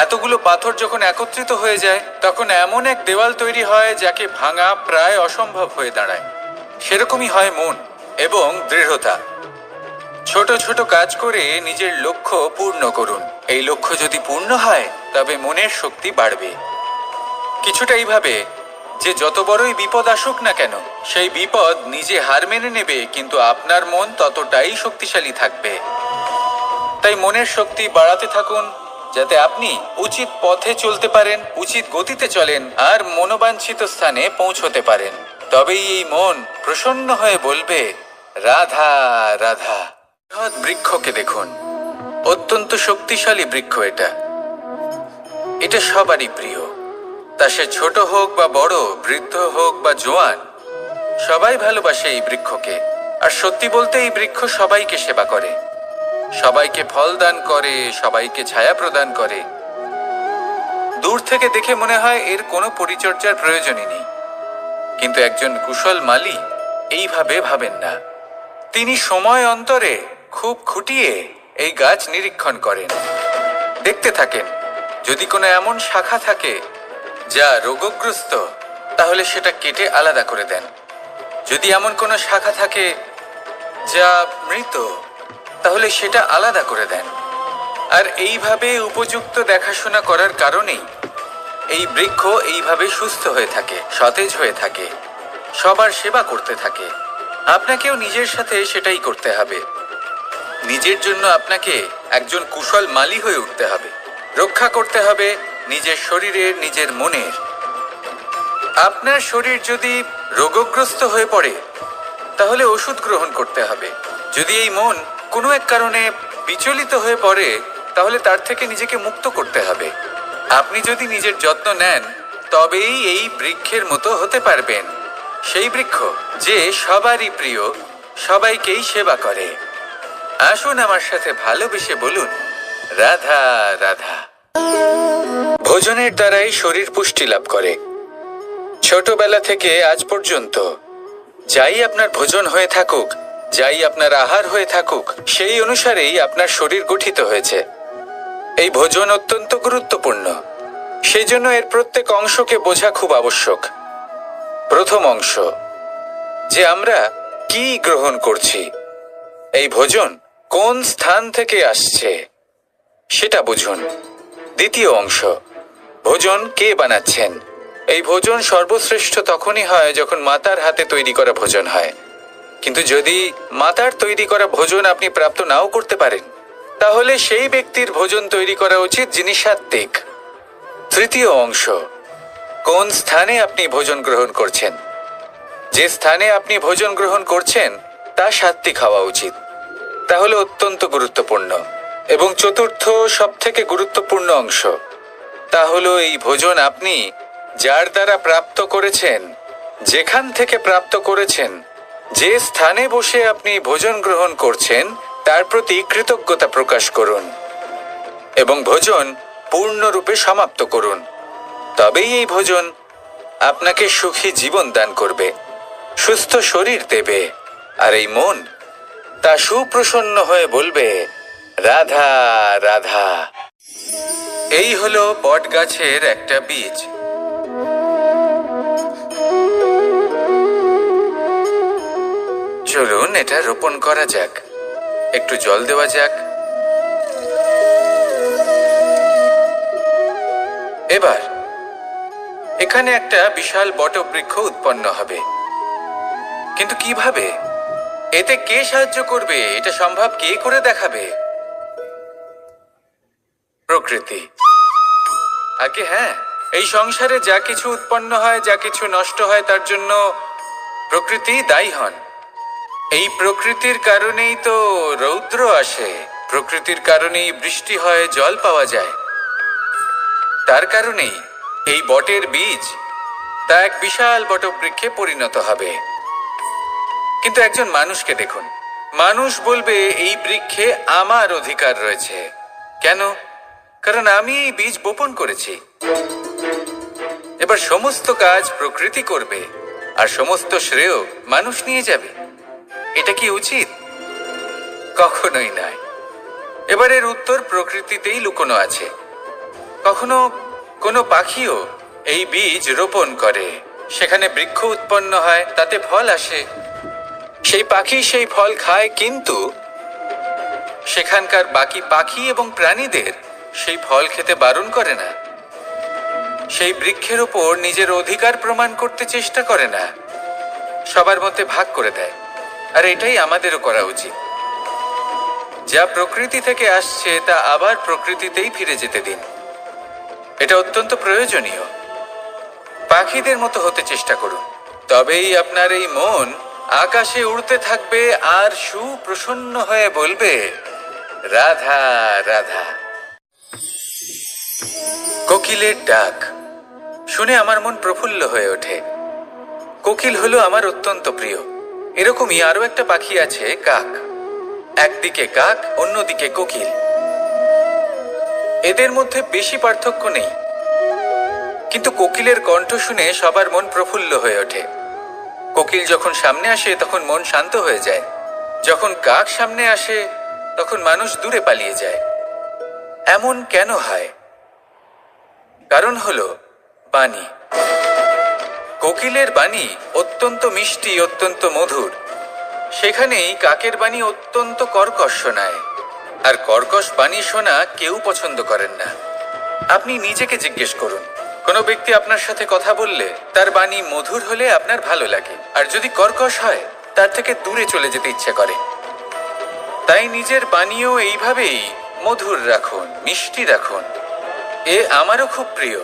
এতগুলো পাথর যখন একত্রিত হয়ে যায়, তখন এমন এক দেওয়াল তৈরি হয় যাকে ভাঙা প্রায় অসম্ভব হয়ে দাঁড়ায়। সেরকমই হয় মন এবং দৃঢ়তা। ছোট ছোট কাজ করে নিজের লক্ষ্য পূর্ণ করুন। এই লক্ষ্য যদি পূর্ণ হয়, তবে মনের শক্তি বাড়বে। কিছুটা এইভাবে যে যত বড়ই বিপদ আসুক না কেন, সেই বিপদ নিজে হার মেনে নেবে, কিন্তু আপনার মন ততটাই শক্তিশালী থাকবে। তাই মনের শক্তি বাড়াতে থাকুন, যাতে আপনি উচিত পথে চলতে পারেন, উচিত গতিতে চলেন, আর মনোবাঞ্ছিত স্থানে পৌঁছতে পারেন। তবেই এই মন প্রসন্ন হয়ে বলবে, রাধা রাধা। বৃক্ষকে দেখুন, অত্যন্ত শক্তিশালী বৃক্ষ। এটা সবারই প্রিয়। তা সে ছোট হোক বা বড়, বৃদ্ধ হোক বা জোয়ান, সবাই ভালোবাসে এই বৃক্ষকে। আর সত্যি বলতে, এই বৃক্ষ সবাইকে সেবা করে, সবাইকে ফল দান করে, সবাইকে ছায়া প্রদান করে। দূর থেকে দেখে মনে হয় এর কোনো পরিচর্যার প্রয়োজনই নেই। কিন্তু একজন কুশল মালী এইভাবে ভাবেন না। তিনি সময় অন্তরে খুব খুঁটিয়ে এই গাছ নিরীক্ষণ করেন, দেখতে থাকেন। যদি কোনো এমন শাখা থাকে যা রোগগ্রস্ত, তাহলে সেটা কেটে আলাদা করে দেন। যদি এমন কোনো শাখা থাকে যা মৃত, তাহলে সেটা আলাদা করে দেন। আর এইভাবে উপযুক্ত দেখাশোনা করার কারণেই এই বৃক্ষ এইভাবে সুস্থ হয়ে থাকে, সতেজ হয়ে থাকে, সবার সেবা করতে থাকে। আপনাকেও নিজের সাথে সেটাই করতে হবে। নিজের জন্য আপনাকে একজন কুশল মালী হয়ে উঠতে হবে। রক্ষা করতে হবে নিজের শরীরের, নিজের মনের। আপনার শরীর যদি রোগগ্রস্ত হয়ে পড়ে, তাহলে ওষুধ গ্রহণ করতে হবে। যদি এই মন কোনো এক কারণে বিচলিত হয়ে পড়ে, তাহলে তার থেকে নিজেকে মুক্ত করতে হবে। আপনি যদি নিজের যত্ন নেন, তবেই এই বৃক্ষের মতো হতে পারবেন। সেই বৃক্ষ যে সবারই প্রিয়, সবাইকেই সেবা করে। আসুন আমার সাথে ভালোবেসে বলুন, রাধা রাধা। ভোজনের দ্বারাই শরীর পুষ্টি লাভ করে। ছোটবেলা থেকে আজ পর্যন্ত যাই আপনার ভোজন হয়ে থাকুক, যাই আপনার আহার হয়ে থাকুক, সেই অনুসারেই আপনার শরীর গঠিত হয়েছে। এই ভোজন অত্যন্ত গুরুত্বপূর্ণ, সেই জন্য এর প্রত্যেক অংশকে বোঝা খুব আবশ্যক। প্রথম অংশ, যে আমরা কি গ্রহণ করছি, এই ভোজন কোন স্থান থেকে আসছে সেটা বুঝুন। দ্বিতীয় অংশ, ভোজন কে বানাচ্ছেন। এই ভোজন সর্বশ্রেষ্ঠ তখনই হয় যখন মাতার হাতে তৈরি করা ভোজন হয়। কিন্তু যদি মাতার তৈরি করা ভোজন আপনি প্রাপ্ত নাও করতে পারেন, তাহলে সেই ব্যক্তির ভোজন তৈরি করা উচিত যিনি সাত্ত্বিক। তৃতীয় অংশ, কোন স্থানে আপনি ভোজন গ্রহণ করছেন। যে স্থানে আপনি ভোজন গ্রহণ করছেন তা সাত্ত্বিক হওয়া উচিত। তাহলে অত্যন্ত গুরুত্বপূর্ণ। এবং চতুর্থ সবথেকে গুরুত্বপূর্ণ অংশ, তা হলো এই ভোজন আপনি যার দ্বারা প্রাপ্ত করেছেন, যেখান থেকে প্রাপ্ত করেছেন, যে স্থানে বসে আপনি ভোজন গ্রহণ করছেন তার প্রতি কৃতজ্ঞতা প্রকাশ করুন এবং ভোজন পূর্ণরূপে সমাপ্ত করুন। তবেই এই ভোজন আপনাকে সুখী জীবন দান করবে, সুস্থ শরীর দেবে, আর এই মন তা সুপ্রসন্ন হয়ে বলবে, রাধা রাধা। এই হলো বট গাছের একটা বীজ। চলুন এটা রোপণ করা যাক। একটু জল দেওয়া যাক। এবার এখানে একটা বিশাল বটবৃক্ষ উৎপন্ন হবে। কিন্তু কিভাবে? এতে কে সাহায্য করবে? এটা সম্ভব কে করে দেখাবে? প্রকৃতি। আগে হ্যাঁ, এই সংসারে যা কিছু উৎপন্ন হয়, যা কিছু নষ্ট হয়, তার জন্য প্রকৃতি দায়ী হন। এই প্রকৃতির কারণেই তো রৌদ্র আসে, প্রকৃতির কারণেই বৃষ্টি হয়, জল পাওয়া যায়। তার কারণেই এই বটের বীজ তা এক বিশাল বটবৃক্ষে পরিণত হবে। কিন্তু একজন মানুষকে দেখুন, মানুষ বলবে এই বৃক্ষে আমার অধিকার রয়েছে। কেন? কারণ আমি এই বীজ বপন করেছি। এবার সমস্ত কাজ প্রকৃতি করবে আর সমস্ত শ্রেয় মানুষ নিয়ে যাবে। এটা কি উচিত? কখনোই নয়। এবার এর উত্তর প্রকৃতিতেই লুকোনো আছে। কখনো কোনো পাখিও এই বীজ রোপণ করে, সেখানে বৃক্ষ উৎপন্ন হয়, তাতে ফল আসে, সেই পাখি সেই ফল খায়, কিন্তু সেখানকার বাকি পাখি এবং প্রাণীদের সেই ফল খেতে বারণ করে না। সেই বৃক্ষের উপর নিজের অধিকার প্রমাণ করতে চেষ্টা করে না, সবার মধ্যে ভাগ করে দেয়। আর এটাই আমাদেরও করা উচিত। যা প্রকৃতি থেকে আসছে তা আবার প্রকৃতিতেই ফিরে যেতে দিন। এটা অত্যন্ত প্রয়োজনীয়। পাখিদের মতো হতে চেষ্টা করুন, তবেই আপনার এই মন আকাশে উড়তে থাকবে আর সুপ্রসন্ন হয়ে বলবে, রাধা রাধা। কোকিলের ডাক শুনে আমার মন প্রফুল্ল হয়ে ওঠে। কোকিল হলো আমার অত্যন্ত প্রিয়। এরকমই আরো একটা পাখি আছে, কাক। একদিকে কাক, অন্যদিকে কোকিল। এদের মধ্যে বেশি পার্থক্য নেই, কিন্তু কোকিলের কণ্ঠ শুনে সবার মন প্রফুল্ল হয়ে ওঠে। কোকিল যখন সামনে আসে তখন মন শান্ত হয়ে যায়। যখন কাক সামনে আসে তখন মানুষ দূরে পালিয়ে যায়। এমন কেন হয়? কারণ হলো বাণী। কোকিলের বাণী অত্যন্ত মিষ্টি, অত্যন্ত মধুর। সেখানেই কাকের বাণী অত্যন্ত কর্কশ শোনায়, আর কর্কশ বাণী শোনা কেউ পছন্দ করেন না। আপনি নিজেকে জিজ্ঞেস করুন, কোনো ব্যক্তি আপনার সাথে কথা বললে তার বাণী মধুর হলে আপনার ভালো লাগে, আর যদি কর্কশ হয় তার থেকে দূরে চলে যেতে ইচ্ছে করে। তাই নিজের বাণীও এইভাবেই মধুর রাখুন, মিষ্টি রাখুন। এ আমারও খুব প্রিয়।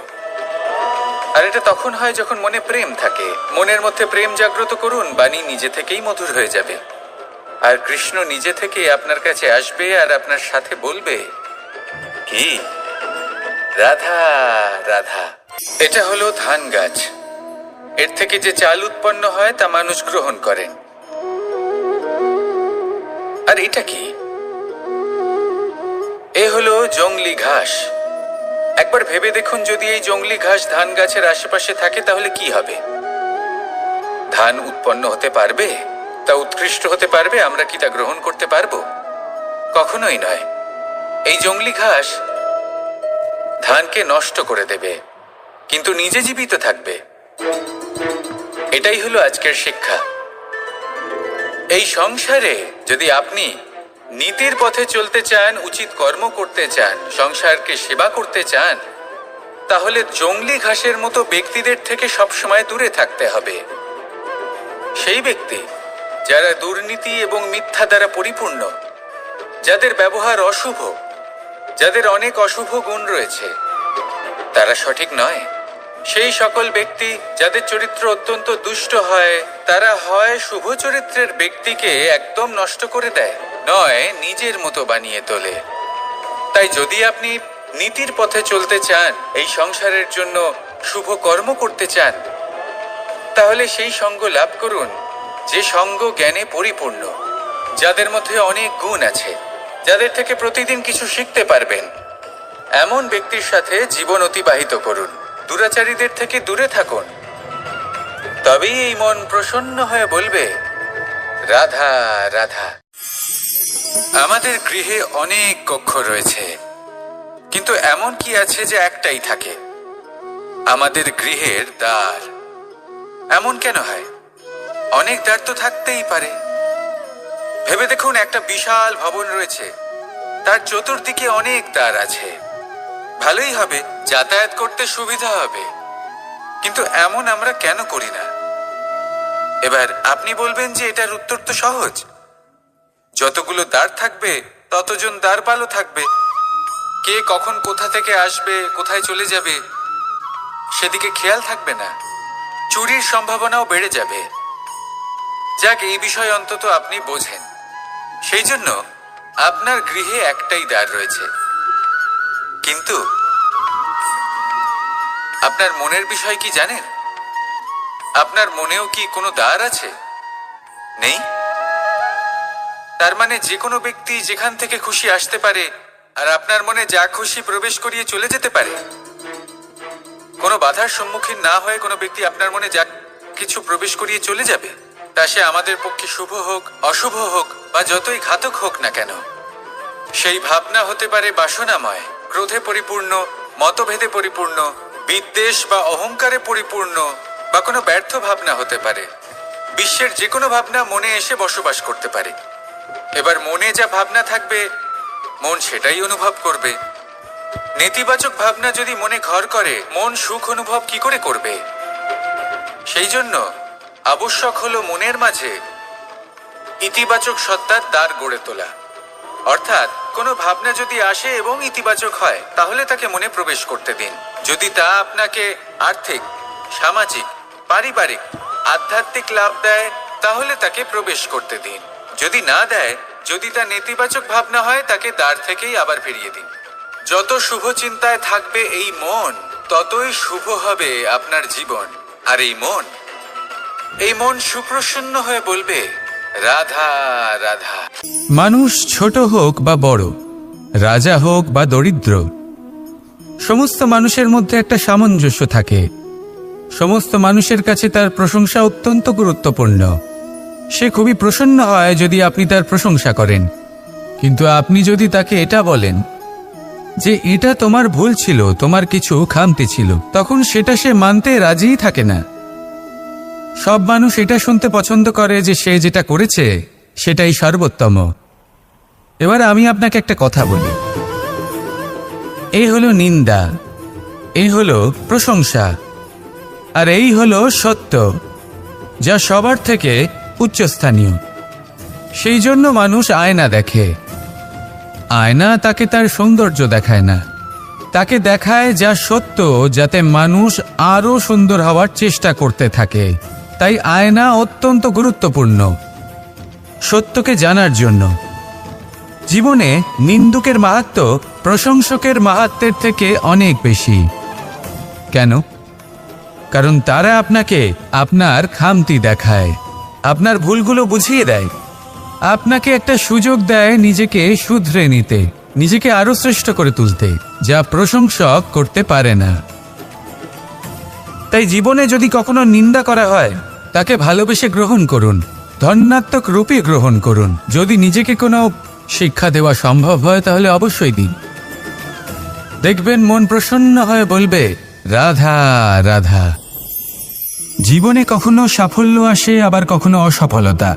আর এটা তখন হয় যখন মনে প্রেম থাকে। মনের মধ্যে প্রেম জাগ্রত করুন, বাণী নিজে থেকেই মধুর হয়ে যাবে। আর কৃষ্ণ নিজে থেকে আপনার কাছে আসবে আর আপনার সাথে বলবে, কি রাধা রাধা। এটা হলো ধান গাছ। এর থেকে যে চাল উৎপন্ন হয় তা মানুষ গ্রহণ করেন। আর এটা কি? এ হলো জংলি ঘাস। একবার ভেবে দেখুন, যদি এই জংলি ঘাস ধান গাছের আশেপাশে থাকে তাহলে কি হবে? ধান উৎপন্ন হতে পারবে? তা উৎকৃষ্ট হতে পারবে? আমরা কি তা গ্রহণ করতে পারবো? কখনোই নয়। এই জংলি ঘাস ধানকে নষ্ট করে দেবে, কিন্তু নিজে জীবিত থাকবে। এটাই হলো আজকের শিক্ষা। এই সংসারে যদি আপনি নীতির পথে চলতে চান, উচিত কর্ম করতে চান, সংসারকে সেবা করতে চান, তাহলে জংলি ঘাসের মতো ব্যক্তিদের থেকে সবসময় দূরে থাকতে হবে। সেই ব্যক্তি যারা দুর্নীতি এবং মিথ্যা দ্বারা পরিপূর্ণ, যাদের ব্যবহার অশুভ, যাদের অনেক অশুভ গুণ রয়েছে, তারা সঠিক নয়। সেই সকল ব্যক্তি যাদের চরিত্র অত্যন্ত দুষ্ট হয়, তারা হয় শুভ চরিত্রের ব্যক্তিকে একদম নষ্ট করে দেয়, নয় নিজের মতো বানিয়ে তোলে। তাই যদি আপনি নীতির পথে চলতে চান, এই সংসারের জন্য শুভ কর্ম করতে চান, তাহলে সেই সঙ্গ লাভ করুন যে সঙ্গ জ্ঞানে পরিপূর্ণ, যাদের মধ্যে অনেক গুণ আছে, যাদের থেকে প্রতিদিন কিছু শিখতে পারবেন। এমন ব্যক্তির সাথে জীবন অতিবাহিত করুন। দুরাচারীদের থেকে দূরে থাকুন। তবেই এই মন প্রসন্ন হয়ে বলবে, রাধা রাধা। আমাদের গৃহে অনেক কক্ষ রয়েছে, কিন্তু এমন কি আছে যে একটাই থাকে? আমাদের গৃহের দ্বার। এমন কেন হয়? অনেক দ্বার তো থাকতেই পারে। ভেবে দেখুন, একটা বিশাল ভবন রয়েছে, তার চতুর্দিকে অনেক দ্বার আছে। ভালোই হবে, যাতায়াত করতে সুবিধা হবে, কিন্তু এমন আমরা কেন করি না? এবার আপনি বলবেন যে এটার উত্তর তো সহজ। যতগুলো দ্বার থাকবে ততজন দ্বারপালও থাকবে। কে কখন কোথা থেকে আসবে, কোথায় চলে যাবে, সেদিকে খেয়াল থাকবে না। চুরির সম্ভাবনাও বেড়ে যাবে। যাক, এই বিষয় অন্তত আপনি বোঝেন। সেই জন্য আপনার গৃহে একটাই দ্বার রয়েছে। কিন্তু আপনার মনের বিষয় কি জানেন? আপনার মনেও কি কোনো দ্বার আছে? নেই। তার মানে যে কোনো ব্যক্তি যেখান থেকে খুশি আসতে পারে, আর আপনার মনে যা খুশি প্রবেশ করিয়ে চলে যেতে পারে। কোনো বাধার সম্মুখীন না হয়ে কোনো ব্যক্তি আপনার মনে যা কিছু প্রবেশ করিয়ে চলে যাবে, তা সে আমাদের পক্ষে শুভ হোক, অশুভ হোক, বা যতই ঘাতক হোক না কেন। সেই ভাবনা হতে পারে বাসনাময়, ক্রোধে পরিপূর্ণ, মতভেদে পরিপূর্ণ, বিদ্বেষ বা অহংকারে পরিপূর্ণ, বা কোনো ব্যর্থ ভাবনা হতে পারে। বিশ্বের যে কোনো ভাবনা মনে এসে বসবাস করতে পারে। এবার মনে যা ভাবনা থাকবে, মন সেটাই অনুভব করবে। নেতিবাচক ভাবনা যদি মনে ঘর করে, মন সুখ অনুভব কি করে করবে? সেই জন্য আবশ্যক হলো মনের মাঝে ইতিবাচক সত্তার দ্বার গড়ে তোলা। অর্থাৎ কোনো ভাবনা যদি আসে এবং ইতিবাচক হয়, তাহলে তাকে মনে প্রবেশ করতে দিন। যদি তা আপনাকে আর্থিক, সামাজিক, পারিবারিক, আধ্যাত্মিক লাভ দেয়, তাহলে তাকে প্রবেশ করতে দিন। যদি না দেয়, যদি তা নেতিবাচক ভাবনা হয়, তাকে দ্বার থেকেই আবার ফিরিয়ে দিন। যত শুভ চিন্তায় থাকবে এই মন, ততই শুভ হবে আপনার জীবন। আর এই মন সুপ্রসন্ন হয়ে বলবে, রাধা রাধা। মানুষ ছোট হোক বা বড়, রাজা হোক বা দরিদ্র, সমস্ত মানুষের মধ্যে একটা সামঞ্জস্য থাকে। সমস্ত মানুষের কাছে তার প্রশংসা অত্যন্ত গুরুত্বপূর্ণ। সে খুবই প্রসন্ন হয় যদি আপনি তার প্রশংসা করেন। কিন্তু আপনি যদি তাকে এটা বলেন যে এটা তোমার ভুল ছিল, তোমার কিছু খামতি ছিল, তখন সেটা সে মানতে রাজিই থাকে না। সব মানুষ এটা শুনতে পছন্দ করে যে সে যেটা করেছে সেটাই সর্বোত্তম। এবার আমি আপনাকে একটা কথা বলি। এই হলো নিন্দা, এই হলো প্রশংসা, আর এই হলো সত্য, যা সবার থেকে উচ্চস্থানীয়। সেই জন্য মানুষ আয়না দেখে। আয়না তাকে তার সৌন্দর্য দেখায় না, তাকে দেখায় যা সত্য, যাতে মানুষ আরো সুন্দর হওয়ার চেষ্টা করতে থাকে। তাই আয়না অত্যন্ত গুরুত্বপূর্ণ সত্যকে জানার জন্য। জীবনে নিন্দুকের মাহাত্ম্য প্রশংসকের মাহাত্ম্যের থেকে অনেক বেশি। কেন? কারণ তারা আপনাকে আপনার খামতি দেখায়, আপনার ভুলগুলো বুঝিয়ে দেয়, আপনাকে একটা সুযোগ দেয় নিজেকে শুধরে নিতে। নিজেকে আরো শ্রেষ্ঠ করে তুলতে, যা প্রশংসক করতে পারে না। তাই জীবনে যদি কখনো নিন্দা করা হয়, তাকে ভালোবেসে গ্রহণ করুন, ধন্যাত্মক রূপে গ্রহণ করুন। যদি নিজেকে কোনো শিক্ষা দেওয়া সম্ভব হয় তাহলে অবশ্যই দিন। দেখবেন মন প্রসন্ন হয়ে বলবে, রাধা রাধা। জীবনে কখনো সাফল্য আসে, আবার কখনো অসফলতা,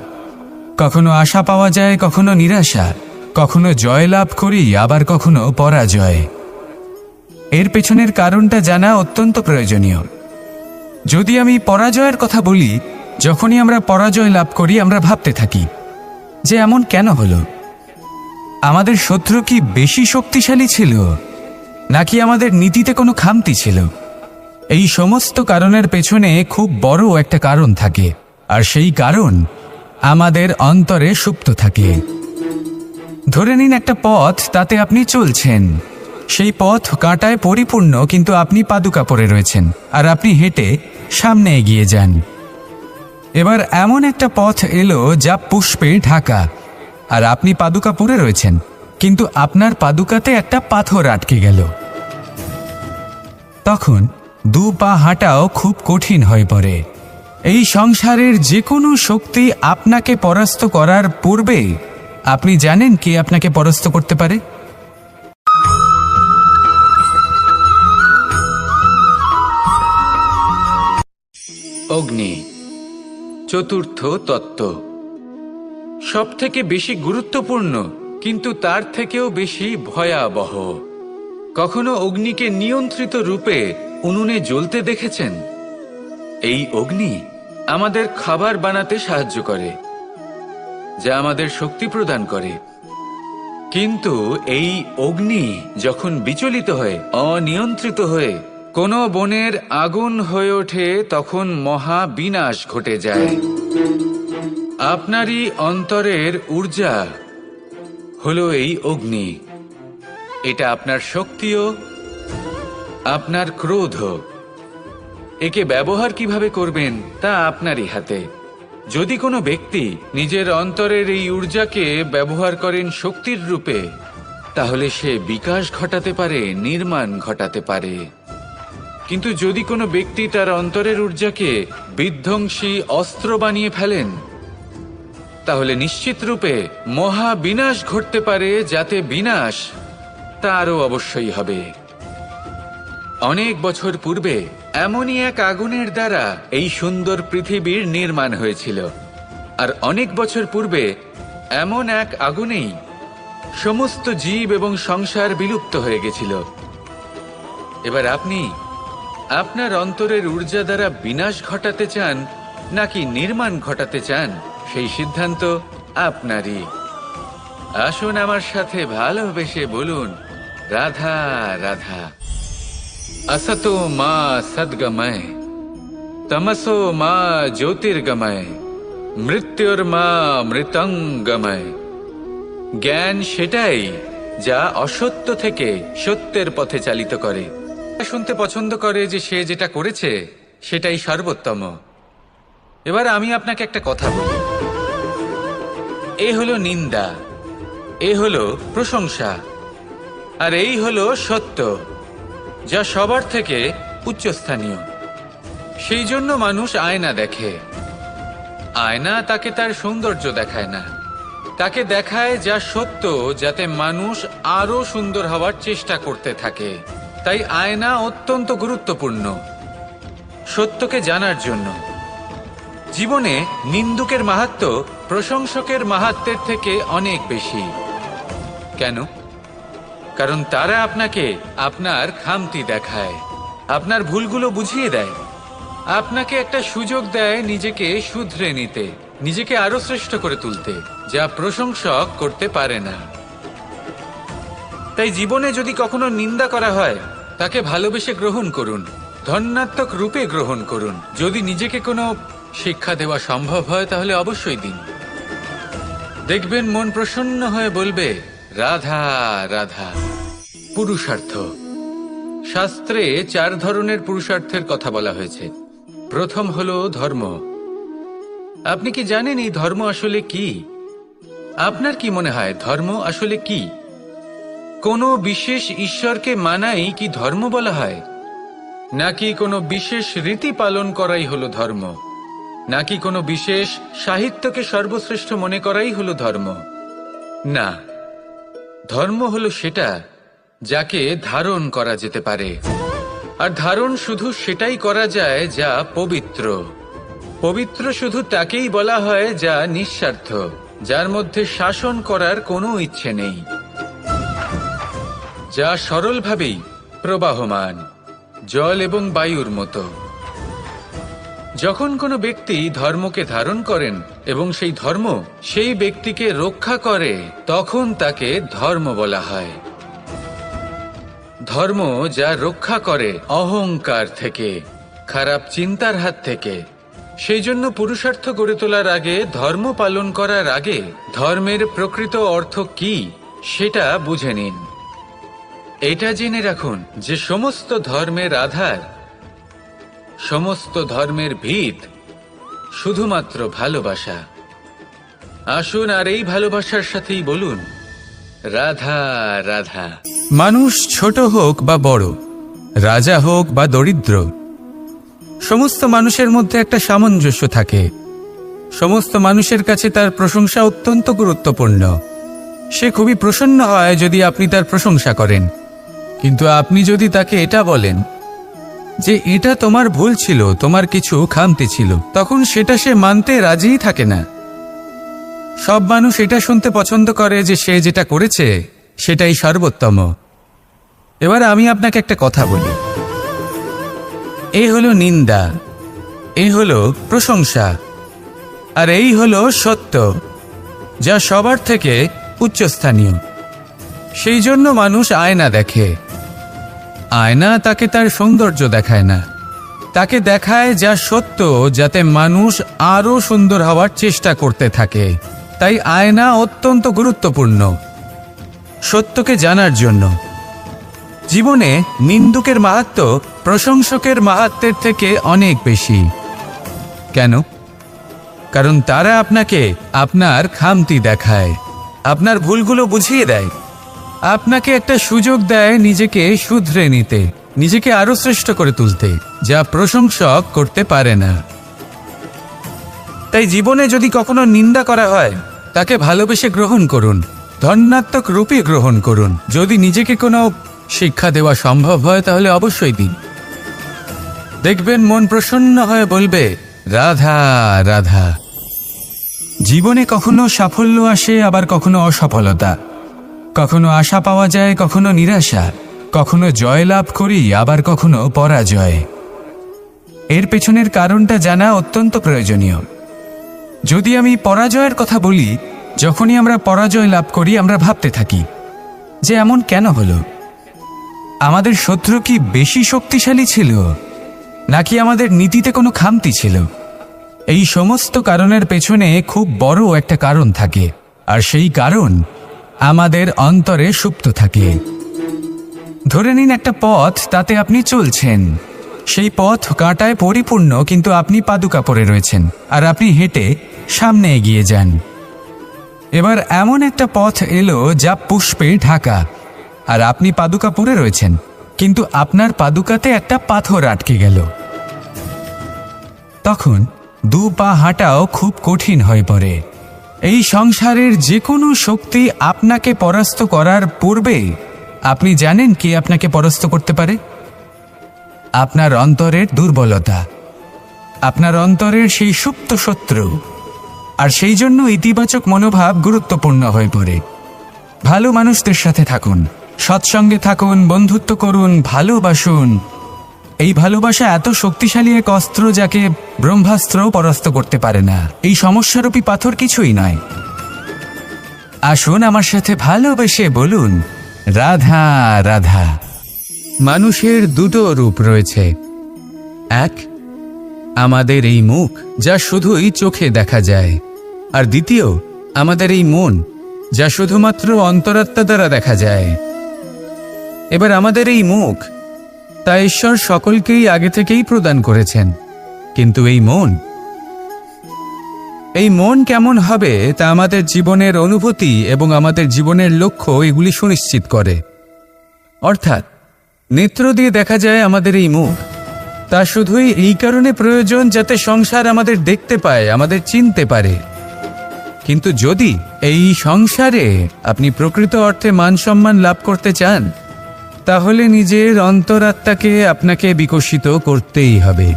কখনো আশা পাওয়া যায়, কখনো নিরাশা, কখনো জয় লাভ করি, আবার কখনো পরাজয়। এর পেছনের কারণটা জানা অত্যন্ত প্রয়োজনীয়। যদি আমি পরাজয়ের কথা বলি, যখনই আমরা পরাজয় লাভ করি আমরা ভাবতে থাকি যে এমন কেন হলো? আমাদের শত্রু কি বেশি শক্তিশালী ছিল, নাকি আমাদের নীতিতে কোনো খামতি ছিল? এই সমস্ত কারণের পেছনে খুব বড় একটা কারণ থাকে, আর সেই কারণ আমাদের অন্তরে সুপ্ত থাকে। ধরে নিন একটা পথ, তাতে আপনি চলছেন, সেই পথ কাঁটায় পরিপূর্ণ, কিন্তু আপনি পাদুকা পরে রয়েছেন আর আপনি হেঁটে সামনে এগিয়ে যান। এবার এমন একটা পথ এলো যা পুষ্পে ঢাকা, আর আপনি পাদুকা পরে রয়েছেন, কিন্তু আপনার পাদুকাতে একটা পাথর আটকে গেল। তখন দু পা হাঁটাও খুব কঠিন হয়ে পড়ে। এই সংসারের যে কোনো শক্তি আপনাকে পরাস্ত করার পূর্বে আপনি জানেন কে আপনাকে পরাস্ত করতে পারে? অগ্নি, চতুর্থ তত্ত্ব, সব থেকে বেশি গুরুত্বপূর্ণ, কিন্তু তার থেকেও বেশি ভয়াবহ। কখনো অগ্নিকে নিয়ন্ত্রিত রূপে উনুনে জ্বলতে দেখেছেন? এই অগ্নি আমাদের খাবার বানাতে সাহায্য করে, যা আমাদের শক্তি প্রদান করে। কিন্তু এই অগ্নি যখন বিচলিত হয়ে, অনিয়ন্ত্রিত হয়ে কোনো বনের আগুন হয়ে ওঠে, তখন মহা বিনাশ ঘটে যায়। আপনারই অন্তরের ঊর্জা হলো এই অগ্নি। এটা আপনার শক্তিও, আপনার ক্রোধ। একে ব্যবহার কিভাবে করবেন তা আপনারই হাতে। যদি কোনো ব্যক্তি নিজের অন্তরের এই ঊর্জাকে ব্যবহার করেন শক্তির রূপে, তাহলে সে বিকাশ ঘটাতে পারে, নির্মাণ ঘটাতে পারে। কিন্তু যদি কোনো ব্যক্তি তার অন্তরের ঊর্জাকে বিধ্বংসী অস্ত্র বানিয়ে ফেলেন, তাহলে নিশ্চিত রূপে মহা বিনাশ ঘটতে পারে, যাতে বিনাশ তারও অবশ্যই হবে। অনেক বছর পূর্বে এমনই এক আগুনের দ্বারা এই সুন্দর পৃথিবীর নির্মাণ হয়েছিল, আর অনেক বছর পূর্বে এমন এক আগুনেই সমস্ত জীব এবং সংসার বিলুপ্ত হয়ে গেছিল। এবার আপনি আপনার অন্তরের ঊর্জা দ্বারা বিনাশ ঘটাতে চান নাকি নির্মাণ ঘটাতে চান, সেই সিদ্ধান্ত আপনারই। আসুন আমার সাথে ভালোবেসে বলুন, রাধা রাধা। असतो मा सद्गमय, तमसो मा ज्योतिर्गमय, মৃত্যুর্মা মৃতঙ্গময়। জ্ঞান সেটাই যা অসত্য থেকে সত্যের পথে চালিত করে। শুনতে পছন্দ করে যে সে যেটা করেছে সেটাই সর্বোত্তম। এবার আমি আপনাকে একটা কথা বলি। এ হলো নিন্দা, এ হলো প্রশংসা, আর এই হলো সত্য, যা সবার থেকে উচ্চস্থানীয়। সেই জন্য মানুষ আয়না দেখে। আয়না তাকে তার সৌন্দর্য দেখায় না, তাকে দেখায় যা সত্য, যাতে মানুষ আরো সুন্দর হওয়ার চেষ্টা করতে থাকে। তাই আয়না অত্যন্ত গুরুত্বপূর্ণ সত্যকে জানার জন্য। জীবনে নিন্দুকের মাহাত্ম্য প্রশংসকের মাহাত্ম্যের থেকে অনেক বেশি। কেন? কারণ তারা আপনাকে আপনার খামতি দেখায়, আপনার ভুলগুলো বুঝিয়ে দেয়, আপনাকে একটা সুযোগ দেয় নিজেকে শুধরে নিতে, নিজেকে আরো শ্রেষ্ঠ করে তুলতে, যা প্রশংসক করতে পারে না। তাই জীবনে যদি কখনো নিন্দা করা হয়, তাকে ভালোবেসে গ্রহণ করুন, ধন্যাত্মক রূপে গ্রহণ করুন। যদি নিজেকে কোনো শিক্ষা দেওয়া সম্ভব হয় তাহলে অবশ্যই দিন। দেখবেন মন প্রসন্ন হয়ে বলবে, রাধা রাধা। পুরুষার্থ। শাস্ত্রে 4 ধরনের পুরুষার্থের কথা বলা হয়েছে। প্রথম হলো ধর্ম। আপনি কি জানেন এই ধর্ম আসলে কি? আপনার কি মনে হয় ধর্ম আসলে কি? কোনো বিশেষ ঈশ্বরকে মানাই কি ধর্ম বলা হয়, নাকি কোনো বিশেষ রীতি পালন করাই হলো ধর্ম, নাকি কোনো বিশেষ সাহিত্যকে সর্বশ্রেষ্ঠ মনে করাই হলো ধর্ম? না, ধর্ম হলো সেটা যাকে ধারণ করা যেতে পারে, আর ধারণ শুধু সেটাই করা যায় যা পবিত্র। পবিত্র শুধু তাকেই বলা হয় যা নিঃস্বার্থ, যার মধ্যে শাসন করার কোনো ইচ্ছে নেই, যা সরলভাবেই প্রবাহমান, জল এবং বায়ুর মতো। যখন কোনো ব্যক্তি ধর্মকে ধারণ করেন এবং সেই ধর্ম সেই ব্যক্তিকে রক্ষা করে, তখন তাকে ধর্ম বলা হয়। ধর্ম যা রক্ষা করে অহংকার থেকে, খারাপ চিন্তার হাত থেকে। সেই জন্য পুরুষার্থ গড়ে তোলার আগে, ধর্ম পালন করার আগে ধর্মের প্রকৃত অর্থ কি সেটা বুঝে নিন। এটা জেনে রাখুন যে সমস্ত ধর্মের আধার, সমস্ত ধর্মের ভিত শুধুমাত্র ভালোবাসা। আসুন আর এই ভালোবাসার সাথেই বলুন, রাধা রাধা। মানুষ ছোট হোক বা বড়, রাজা হোক বা দরিদ্র, সমস্ত মানুষের মধ্যে একটা সামঞ্জস্য থাকে। সমস্ত মানুষের কাছে তার প্রশংসা অত্যন্ত গুরুত্বপূর্ণ। সে খুবই প্রসন্ন হয় যদি আপনি তার প্রশংসা করেন, কিন্তু আপনি যদি তাকে এটা বলেন যে এটা তোমার ভুল ছিল, তোমার কিছু খামতি ছিল, তখন সেটা সে মানতে রাজিই থাকে না। সব মানুষ এটা শুনতে পছন্দ করে যে সে যেটা করেছে সেটাই সর্বোত্তম। এবার আমি আপনাকে একটা কথা বলি, এ হলো নিন্দা, এ হলো প্রশংসা, আর এই হলো সত্য, যা সবার থেকে উচ্চস্থানীয়। সেই জন্য মানুষ আয়না দেখে। আয়না তাকে তার সৌন্দর্য দেখায় না, তাকে দেখায় যা সত্য, যাতে মানুষ আরো সুন্দর হওয়ার চেষ্টা করতে থাকে। তাই আয়না অত্যন্ত গুরুত্বপূর্ণ সত্যকে জানার জন্য। জীবনে নিন্দুকের মাহাত্ম্য প্রশংসকের মাহাত্ম্যের থেকে অনেক বেশি। কেন? কারণ তারা আপনাকে আপনার খামতি দেখায়, আপনার ভুলগুলো বুঝিয়ে দেয়, আপনাকে একটা সুযোগ দেয় নিজেকে শুধরে নিতে, নিজেকে আরো শ্রেষ্ঠ করে তুলতে, যা প্রশংসক করতে পারে না। তাই জীবনে যদি কখনো নিন্দা করা হয়, তাকে ভালোবেসে গ্রহণ করুন, ধন্যাত্মক রূপে গ্রহণ করুন। যদি নিজেকে কোনো শিক্ষা দেওয়া সম্ভব হয় তাহলে অবশ্যই দিন। দেখবেন মন প্রসন্ন হয়ে বলবে, রাধা রাধা। জীবনে কখনো সাফল্য আসে, আবার কখনো অসফলতা, কখনো আশা পাওয়া যায়, কখনো নিরাশা, কখনো জয় লাভ করি, আবার কখনো পরাজয়। এর পেছনের কারণটা জানা অত্যন্ত প্রয়োজনীয়। যদি আমি পরাজয়ের কথা বলি, যখনই আমরা পরাজয় লাভ করি আমরা ভাবতে থাকি যে এমন কেন হলো? আমাদের শত্রু কি বেশি শক্তিশালী ছিল, নাকি আমাদের নীতিতে কোনো খামতি ছিল? এই সমস্ত কারণের পেছনে খুব বড় একটা কারণ থাকে, আর সেই কারণ আমাদের অন্তরে সুপ্ত থাকে। ধরে নিন একটা পথ, তাতে আপনি চলছেন, সেই পথ কাঁটায় পরিপূর্ণ, কিন্তু আপনি পাদুকা পরে রয়েছেন আর আপনি হেঁটে সামনে এগিয়ে যান। এবার এমন একটা পথ এলো যা পুষ্পে ঢাকা, আর আপনি পাদুকা পরে রয়েছেন, কিন্তু আপনার পাদুকাতে একটা পাথর আটকে গেল। তখন দু পা হাঁটাও খুব কঠিন হয়ে পড়ে। এই সংসারের যে কোনো শক্তি আপনাকে পরাস্ত করার পূর্বে আপনি জানেন কি আপনাকে পরাস্ত করতে পারে? আপনার অন্তরের দুর্বলতা, আপনার অন্তরের সেই সুপ্ত শত্রু। আর সেই জন্য ইতিবাচক মনোভাব গুরুত্বপূর্ণ হয়ে পড়ে। ভালো মানুষদের সাথে থাকুন, সৎসঙ্গে থাকুন, বন্ধুত্ব করুন, ভালোবাসুন। এই ভালোবাসা এত শক্তিশালী এক অস্ত্র যাকে ব্রহ্মাস্ত্রও পরাস্ত করতে পারে না। এই সমস্যারূপী পাথর কিছুই নয়। আসুন আমার সাথে ভালোবেসে বলুন, রাধা রাধা। মানুষের দুটো রূপ রয়েছে। এক, আমাদের এই মুখ, যা শুধুই চোখে দেখা যায়, আর দ্বিতীয় আমাদের এই মন, যা শুধুমাত্র অন্তরাত্মা দ্বারা দেখা যায়। এবার আমাদের এই মুখ, তা ঈশ্বর সকলকেই আগে থেকেই প্রদান করেছেন, কিন্তু এই মন, এই মন কেমন হবে তা আমাদের জীবনের অনুভূতি এবং আমাদের জীবনের লক্ষ্য এগুলি সুনিশ্চিত করে। অর্থাৎ নেত্র দিয়ে দেখা যায় আমাদের এই মুখ, তা শুধুই এই কারণে প্রয়োজন যাতে সংসার আমাদের দেখতে পায়, আমাদের চিনতে পারে। কিন্তু যদি এই সংসারে আপনি প্রকৃত অর্থে মান সম্মান লাভ করতে চান, তাহলে নিজের অন্তরাত্মাকে আপনাকে বিকশিত করতেই হবে।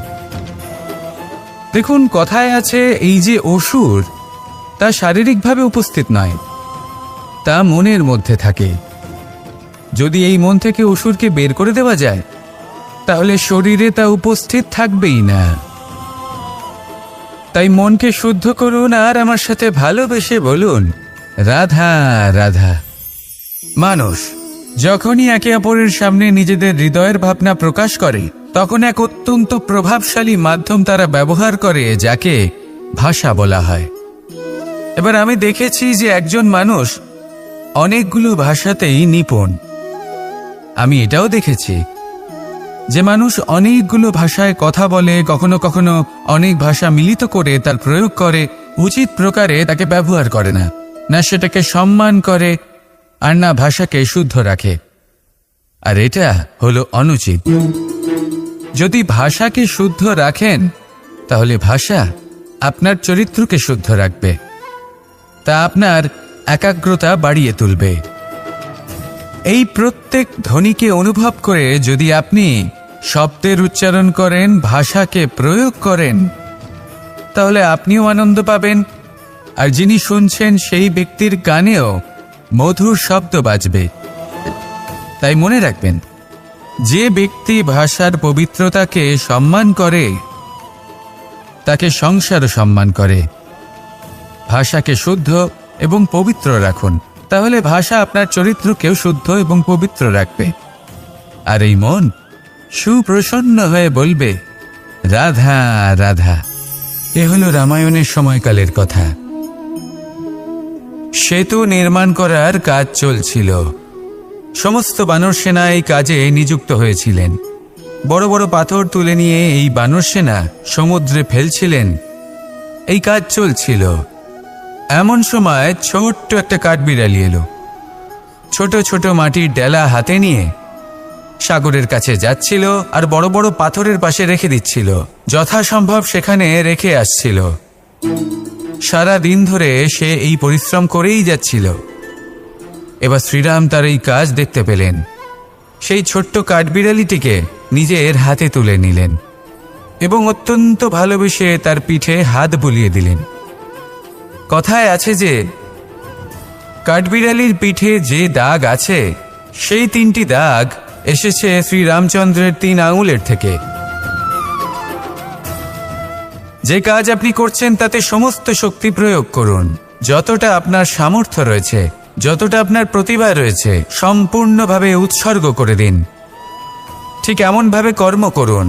দেখুন, কথায় আছে এই যে অসুর, তা শারীরিকভাবে উপস্থিত নয়, তা মনের মধ্যে থাকে। যদি এই মন থেকে অসুরকে বের করে দেওয়া যায়, তাহলে শরীরে তা উপস্থিত থাকবেই না। তাই মনকে শুদ্ধ করুন আর আমার সাথে ভালোবেসে বলুন, রাধা রাধা। মানুষ যখনই একে অপরের সামনে নিজেদের হৃদয়ের ভাবনা প্রকাশ করে, তখন এক অত্যন্ত প্রভাবশালী মাধ্যম তারা ব্যবহার করে, যাকে ভাষা বলা হয়। এবার আমি দেখেছি যে একজন মানুষ অনেকগুলো ভাষাতেই নিপুণ। আমি এটাও দেখেছি যে মানুষ অনেকগুলো ভাষায় কথা বলে, কখনো কখনো অনেক ভাষা মিলিত করে তার প্রয়োগ করে, উচিত প্রকারে তাকে ব্যবহার করে না, না সেটাকে সম্মান করে, আর না ভাষাকে শুদ্ধ রাখে। আর এটা হলো অনুচিত। যদি ভাষাকে শুদ্ধ রাখেন, তাহলে ভাষা আপনার চরিত্রকে শুদ্ধ রাখবে, তা আপনার একাগ্রতা বাড়িয়ে তুলবে। এই প্রত্যেক ধ্বনিকে অনুভব করে যদি আপনি শব্দের উচ্চারণ করেন, ভাষাকে প্রয়োগ করেন, তাহলে আপনিও আনন্দ পাবেন, আর যিনি শুনছেন সেই ব্যক্তির কানেও মধুর শব্দ বাজবে। তাই মনে রাখবেন, যে ব্যক্তি ভাষার পবিত্রতাকে সম্মান করে, তাকে সংসারও সম্মান করে। ভাষাকে শুদ্ধ এবং পবিত্র রাখুন, তাহলে ভাষা আপনার চরিত্রকেও শুদ্ধ এবং পবিত্র রাখবে। আর এই মন সুপ্রসন্ন হয়ে বলবে, রাধা রাধা। এ হলো রামায়ণের সময়কালের কথা। সেতু নির্মাণ করার কাজ চলছিল। সমস্ত বানর সেনা এই কাজে নিযুক্ত হয়েছিলেন। বড় বড় পাথর তুলে নিয়ে এই বানর সেনা সমুদ্রে ফেলছিলেন। এই কাজ চলছিল। এমন সময় ছোট্ট একটা কাঠবিড়ালি এলো। ছোট ছোট মাটির ডেলা হাতে নিয়ে সাগরের কাছে যাচ্ছিল, আর বড় বড় পাথরের পাশে রেখে দিচ্ছিল, যথাসম্ভব সেখানে রেখে আসছিল। সারা দিন ধরে সে এই পরিশ্রম করেই যাচ্ছিল। এবার শ্রীরাম তার এই কাজ দেখতে পেলেন। সেই ছোট্ট কাঠবিড়ালিটিকে নিজের হাতে তুলে নিলেন এবং অত্যন্ত ভালোবেসে তার পিঠে হাত বুলিয়ে দিলেন। কথায় আছে যে কাঠবিড়ালির পিঠে যে দাগ আছে, সেই 3টি দাগ এসেছে শ্রীরামচন্দ্রের 3 আঙুলের থেকে। যে কাজ আপনি করছেন তাতে সমস্ত শক্তি প্রয়োগ করুন, যতটা আপনার সামর্থ্য রয়েছে, যতটা আপনার প্রতিভা রয়েছে, সম্পূর্ণভাবে উৎসর্গ করে দিন। ঠিক এমনভাবে কর্ম করুন।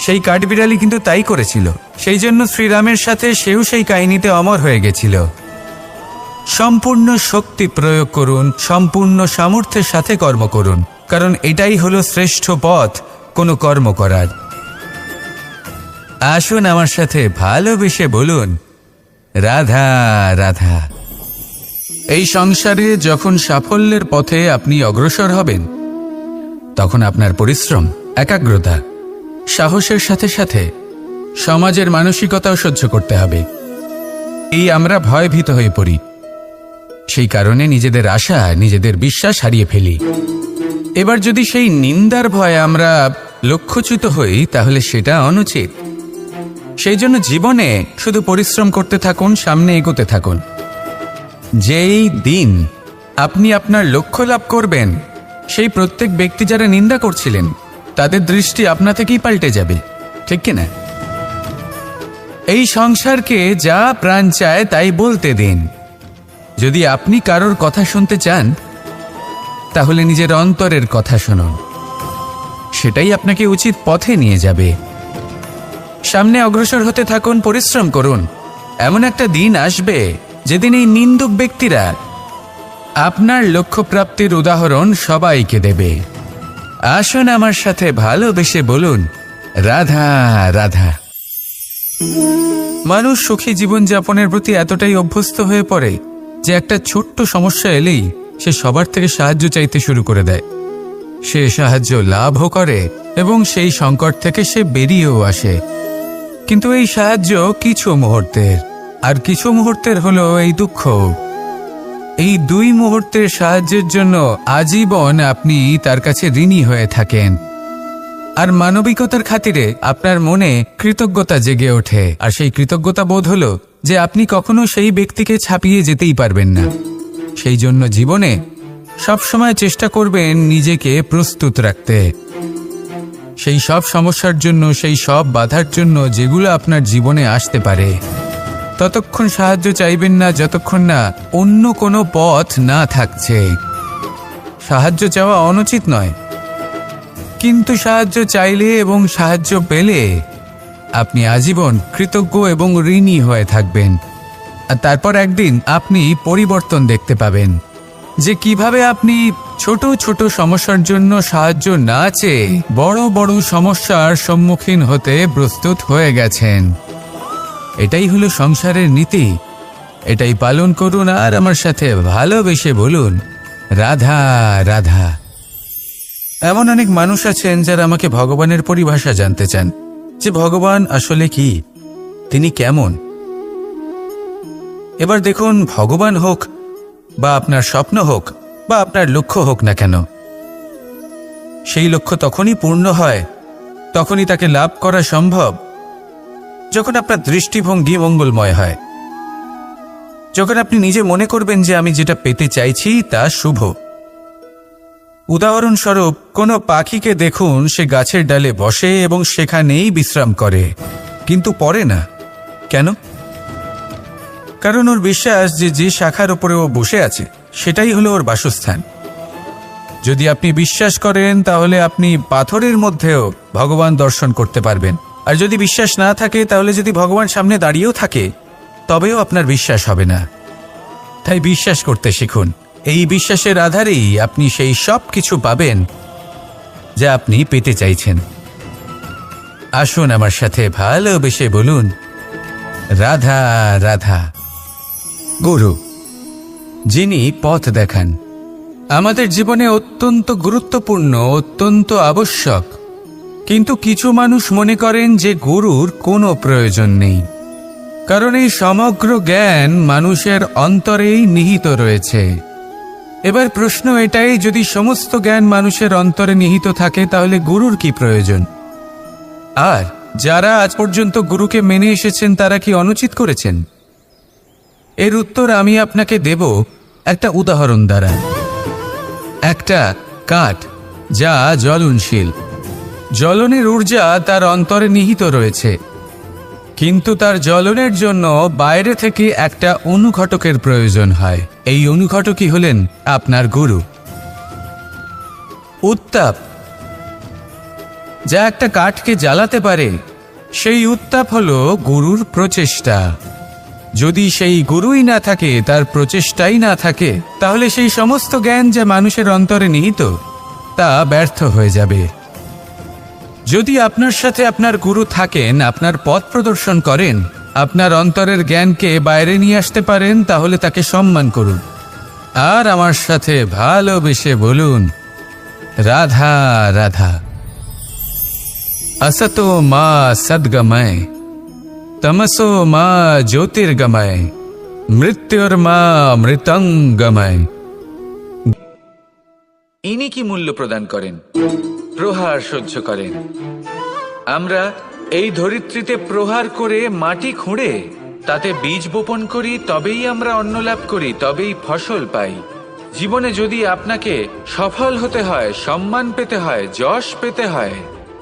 সেই কাঠবিড়ালি কিন্তু তাই করেছিল। সেই জন্য শ্রীরামের সাথে সেও সেই কাহিনীতে অমর হয়ে গেছিল। সম্পূর্ণ শক্তি প্রয়োগ করুন, সম্পূর্ণ সামর্থ্যের সাথে কর্ম করুন, কারণ এটাই হলো শ্রেষ্ঠ পথ কোনো কর্ম করার। আসুন আমার সাথে ভালোবেসে বলুন, রাধা রাধা। এই সংসারে যখন সাফল্যের পথে আপনি অগ্রসর হবেন, তখন আপনার পরিশ্রম, একাগ্রতা, সাহসের সাথে সাথে সমাজের মানসিকতাও সহ্য করতে হবে। এই আমরা ভয়ভীত হয়ে পড়ি, সেই কারণে নিজেদের আশা, নিজেদের বিশ্বাস হারিয়ে ফেলি। এবার যদি সেই নিন্দার ভয়ে আমরা লক্ষ্যচ্যুত হই, তাহলে সেটা অনুচিত। সেই জন্য জীবনে শুধু পরিশ্রম করতে থাকুন, সামনে এগোতে থাকুন। যেই দিন আপনি আপনার লক্ষ্য লাভ করবেন, সেই প্রত্যেক ব্যক্তি যারা নিন্দা করছিলেন, তাদের দৃষ্টি আপনা থেকেই পাল্টে যাবে, ঠিক কিনা? এই সংসারকে যা প্রাণ চায় তাই বলতে দিন। যদি আপনি কারোর কথা শুনতে চান, তাহলে নিজের অন্তরের কথা শুনুন, সেটাই আপনাকে উচিত পথে নিয়ে যাবে। সামনে অগ্রসর হতে থাকুন, পরিশ্রম করুন। এমন একটা দিন আসবে যেদিন এই নিন্দুক ব্যক্তিরা আপনার লক্ষ্যপ্রাপ্তির উদাহরণ সবাইকে দেবে। আসুন আমার সাথে ভালোবেসে বলুন, রাধা রাধা। মানুষ সুখী জীবনযাপনের প্রতি এতটাই অভ্যস্ত হয়ে পড়ে যে একটা ছোট্ট সমস্যা এলেই সে সবার থেকে সাহায্য চাইতে শুরু করে দেয়। সে সাহায্য লাভও করে এবং সেই সংকট থেকে সে বেরিয়েও আসে। কিন্তু এই সাহায্য কিছু মুহূর্তের, আর কিছু মুহূর্তের হলো এই দুঃখ। এই 2 মুহূর্তের সাহায্যের জন্য আজীবন আপনি তার কাছে ঋণী হয়ে থাকেন। আর মানবিকতার খাতিরে আপনার মনে কৃতজ্ঞতা জেগে ওঠে, আর সেই কৃতজ্ঞতা বোধ হলো যে আপনি কখনো সেই ব্যক্তিকে ছাপিয়ে যেতেই পারবেন না। সেই জন্য জীবনে সবসময় চেষ্টা করবেন নিজেকে প্রস্তুত রাখতে সেই সব সমস্যার জন্য, সেই সব বাধার জন্য যেগুলো আপনার জীবনে আসতে পারে। ততক্ষণ সাহায্য চাইবেন না যতক্ষণ না অন্য কোনো পথ না থাকছে। সাহায্য চাওয়া অনুচিত নয়, কিন্তু সাহায্য চাইলে এবং সাহায্য পেলে আপনি আজীবন কৃতজ্ঞ এবং ঋণী হয়ে থাকবেন। আর তারপর একদিন আপনি পরিবর্তন দেখতে পাবেন যে কিভাবে আপনি ছোট ছোট সমস্যার জন্য সাহায্য না চেয়ে বড় বড় সমস্যার সম্মুখীন হতে প্রস্তুত হয়ে গেছেন। এটাই হলো সংসারের নীতি। এটাই পালন করুন আর আমার সাথে ভালোবেসে বলুন, রাধা রাধা। এমন অনেক মানুষ আছেন যারা আমাকে ভগবানের পরিভাষা জানতে চান, যে ভগবান আসলে কি, তিনি কেমন। এবার দেখুন, ভগবান হোক বা আপনার স্বপ্ন হোক বা আপনার লক্ষ্য হোক না কেন, সেই লক্ষ্য তখনই পূর্ণ হয়, তখনই তাকে লাভ করা সম্ভব যখন আপনার দৃষ্টিভঙ্গি মঙ্গলময় হয়, যখন আপনি নিজে মনে করবেন যে আমি যেটা পেতে চাইছি তা শুভ। উদাহরণস্বরূপ, কোনো পাখিকে দেখুন, সে গাছের ডালে বসে এবং সেখানেই বিশ্রাম করে, কিন্তু পড়ে না। কেন? কারণ ওর বিশ্বাস যে যে শাখার উপরে ও বসে আছে সেটাই হলো ওর বাসস্থান। যদি আপনি বিশ্বাস করেন তাহলে আপনি পাথরের মধ্যেও ভগবান দর্শন করতে পারবেন। আর যদি বিশ্বাস না থাকে, তাহলে যদি ভগবান সামনে দাঁড়িয়েও থাকে তবেও আপনার বিশ্বাস হবে না। তাই বিশ্বাস করতে শিখুন। এই বিশ্বাসের আধারেই আপনি সেই সব কিছু পাবেন যা আপনি পেতে চাইছেন। আসুন আমার সাথে ভালোবেসে বলুন, রাধা রাধা। গুরু, যিনি পথ দেখান, আমাদের জীবনে অত্যন্ত গুরুত্বপূর্ণ, অত্যন্ত আবশ্যক। কিন্তু কিছু মানুষ মনে করেন যে গুরুর কোনো প্রয়োজন নেই, কারণ এই সমগ্র জ্ঞান মানুষের অন্তরেই নিহিত রয়েছে। এবার প্রশ্ন এটাই, যদি সমস্ত জ্ঞান মানুষের অন্তরে নিহিত থাকে তাহলে গুরুর কি প্রয়োজন? আর যারা আজ পর্যন্ত গুরুকে মেনে এসেছেন তারা কি অনুচিত করেছেন? এর উত্তর আমি আপনাকে দেব একটা উদাহরণ দ্বারা। একটা কাঠ যা জ্বলনশীল, জ্বলনের ঊর্জা তার অন্তরে নিহিত রয়েছে, কিন্তু তার জ্বলনের জন্য বাইরে থেকে একটা অনুঘটকের প্রয়োজন হয়। এই অনুঘটকই হলেন আপনার গুরু। উত্তাপ যা একটা কাঠকে জ্বালাতে পারে, সেই উত্তাপ হলো গুরুর প্রচেষ্টা। যদি সেই গুরুই না থাকে, তার প্রচেষ্টাই না থাকে, তাহলে সেই সমস্ত জ্ঞান যা মানুষের অন্তরে নিহিত তা ব্যর্থ হয়ে যাবে। যদি আপনার সাথে আপনার গুরু থাকেন, আপনার পথ প্রদর্শন করেন, আপনার অন্তরের জ্ঞানকে বাইরে নিয়ে আসতে পারেন, তাহলে তাকে সম্মান করুন আর আমার সাথে ভালোবেসে বলুন, রাধা রাধা। असतो मा सद्गमय, तमसो मा ज्योतिर्गमय, मृत्युर्मा मृतंगमय। ইনি কি মূল্য প্রদান করেন? প্রহার সহ্য করেন। আমরা এই ধরিত্রীতে প্রহার করে মাটি খুঁড়ে তাতে বীজ বপন করি, তবেই আমরা অন্ন লাভ করি, তবেই ফসল পাই। জীবনে যদি আপনাকে সফল হতে হয়, সম্মান পেতে হয়, যশ পেতে হয়,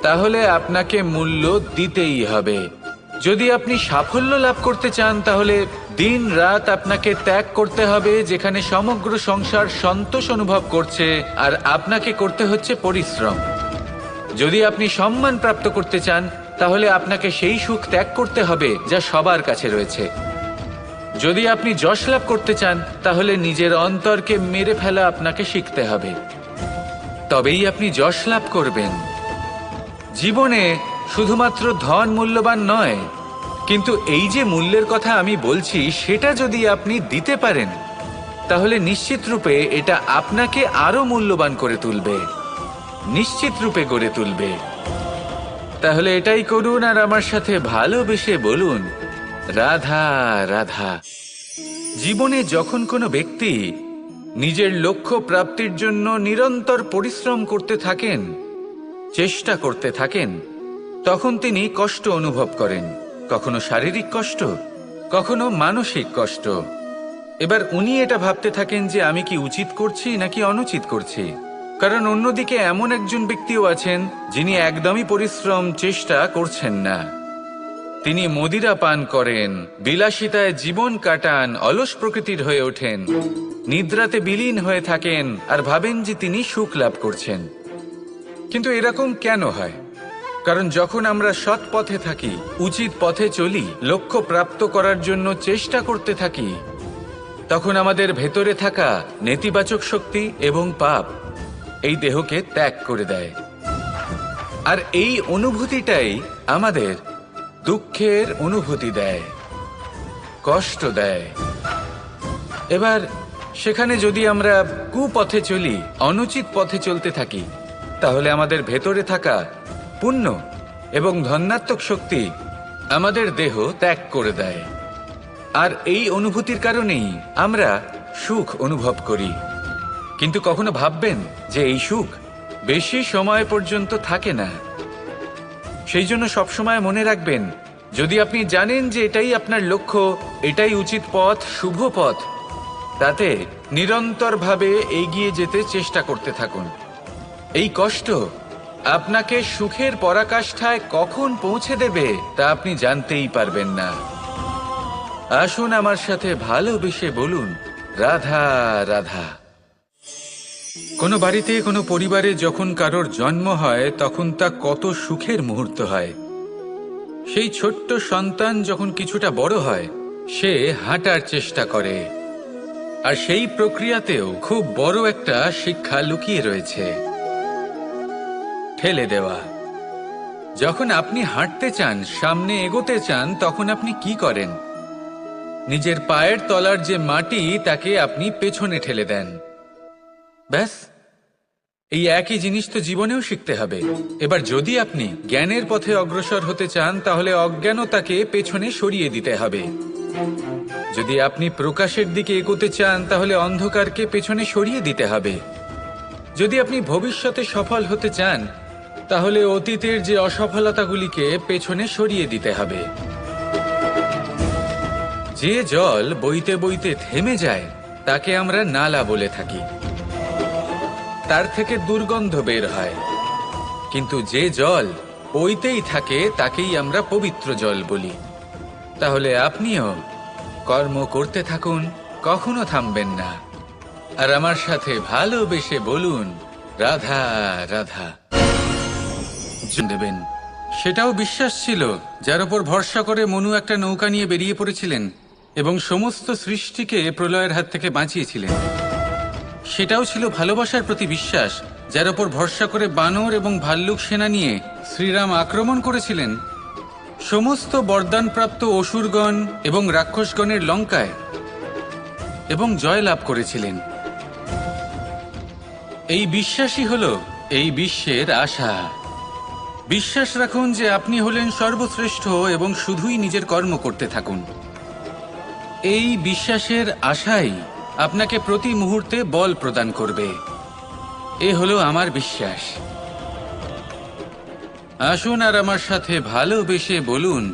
তাহলে আপনাকে মূল্য দিতেই হবে। যদি আপনি সাফল্য লাভ করতে চান, তাহলে দিন রাত আপনাকে ত্যাগ করতে হবে, যেখানে সমগ্র সংসার সন্তোষ অনুভব করছে, আর আপনাকে করতে হচ্ছে পরিশ্রম। যদি আপনি সম্মান প্রাপ্ত করতে চান, তাহলে আপনাকে সেই সুখ ত্যাগ করতে হবে যা সবার কাছে রয়েছে। যদি আপনি যশ লাভ করতে চান, তাহলে নিজের অন্তরকে মেরে ফেলা আপনাকে শিখতে হবে, তবেই আপনি যশ লাভ করবেন। জীবনে শুধুমাত্র ধন মূল্যবান নয়, কিন্তু এই যে মূল্যের কথা আমি বলছি, সেটা যদি আপনি দিতে পারেন, তাহলে নিশ্চিত রূপে এটা আপনাকে আরো মূল্যবান করে তুলবে, নিশ্চিত রূপে গড়ে তুলবে। তাহলে এটাই করুন আর আমার সাথে ভালোবেসে বলুন, রাধা রাধা। জীবনে যখন কোনো ব্যক্তি নিজের লক্ষ্য প্রাপ্তির জন্য নিরন্তর পরিশ্রম করতে থাকেন, চেষ্টা করতে থাকেন, তখন তিনি কষ্ট অনুভব করেন, কখনো শারীরিক কষ্ট, কখনো মানসিক কষ্ট। এবার উনি এটা ভাবতে থাকেন যে আমি কি উচিত করছি নাকি অনুচিত করছি। কারণ অন্যদিকে এমন একজন ব্যক্তিও আছেন যিনি একদমই পরিশ্রম চেষ্টা করছেন না। তিনি মদিরা পান করেন, বিলাসিতায় জীবন কাটান, অলস প্রকৃতির হয়ে ওঠেন, নিদ্রাতে বিলীন হয়ে থাকেন আর ভাবেন যে তিনি সুখ লাভ করছেন। কিন্তু এরকম কেন হয়? কারণ যখন আমরা সৎ পথে থাকি, উচিত পথে চলি, লক্ষ্য প্রাপ্ত করার জন্য চেষ্টা করতে থাকি, তখন আমাদের ভেতরে থাকা নেতিবাচক শক্তি এবং পাপ এই দেহকে ত্যাগ করে দেয়। আর এই অনুভূতিটাই আমাদের দুঃখের অনুভূতি দেয়, কষ্ট দেয়। এবার সেখানে যদি আমরা কুপথে চলি, অনুচিত পথে চলতে থাকি, তাহলে আমাদের ভেতরে থাকা পুণ্য এবং ধনাত্মক শক্তি আমাদের দেহ ত্যাগ করে দেয়। আর এই অনুভূতির কারণেই আমরা সুখ অনুভব করি। কিন্তু কখনো ভাববেন যে এই সুখ বেশি সময় পর্যন্ত থাকে না। সেই জন্য সবসময় মনে রাখবেন, যদি আপনি জানেন যে এটাই আপনার লক্ষ্য, এটাই উচিত পথ, শুভ পথ, তাতে নিরন্তরভাবে এগিয়ে যেতে চেষ্টা করতে থাকুন। এই কষ্ট আপনাকে সুখের পরাকাষ্ঠায় কখন পৌঁছে দেবে তা আপনি জানতেই পারবেন না। আসুন আমার সাথে ভালোবেসে বলুন, রাধা রাধা। কোনো বাড়িতে, কোনো পরিবারে যখন কারোর জন্ম হয়, তখন তা কত সুখের মুহূর্ত হয়। সেই ছোট্ট সন্তান যখন কিছুটা বড় হয়, সে হাঁটার চেষ্টা করে, আর সেই প্রক্রিয়াতেও খুব বড় একটা শিক্ষা লুকিয়ে রয়েছে, ঠেলে দেওয়া। যখন আপনি হাঁটতে চান, সামনে এগোতে চান, তখন আপনি কি করেন? নিজের পায়ের তলার যে মাটি, তাকে আপনি পেছনে ঠেলে দেন। ব্যাস, এই একই জিনিস তো জীবনেও শিখতে হবে। এবার যদি আপনি জ্ঞানের পথে অগ্রসর হতে চান, তাহলে অজ্ঞানতাকে পেছনে সরিয়ে দিতে হবে। যদি আপনি প্রকাশের দিকে এগোতে চান, তাহলে অন্ধকারকে পেছনে সরিয়ে দিতে হবে। যদি আপনি ভবিষ্যতে সফল হতে চান, তাহলে অতীতের যে অসফলতাগুলিকে পেছনে সরিয়ে দিতে হবে। যে জল বইতে বইতে থেমে যায়, তাকে আমরা নালা বলে থাকি, তার থেকে দুর্গন্ধ বের হয়। কিন্তু যে জল বইতেই থাকে, তাকেই আমরা পবিত্র জল বলি। তাহলে আপনিও কর্ম করতে থাকুন, কখনো থামবেন না। আর আমার সাথে ভালোবেসে বলুন, রাধা রাধা। দেবেন, সেটাও বিশ্বাস ছিল, যার উপর ভরসা করে মনু একটা নৌকা নিয়ে বেরিয়ে পড়েছিলেন এবং সমস্ত সৃষ্টিকে প্রলয়ের হাত থেকে বাঁচিয়েছিলেন। সেটাও ছিল ভালোবাসার প্রতি বিশ্বাস, যার উপর ভরসা করে বানর এবং ভাল্লুক সেনা নিয়ে শ্রীরাম আক্রমণ করেছিলেন সমস্ত বরদানপ্রাপ্ত অসুরগণ এবং রাক্ষসগণের লঙ্কায় এবং জয় লাভ করেছিলেন। এই বিশ্বাসই হলো এই বিশ্বের আশা। বিশ্বাস রাখুন যে আপনি হলেন সর্বশ্রেষ্ঠ এবং শুধুই নিজের কর্ম করতে থাকুন। এই বিশ্বাসের আশাই আপনাকে প্রতি মুহূর্তে বল প্রদান করবে। এ হলো আমার বিশ্বাস। আসুন আর আমার সাথে ভালোবেসে বলুন,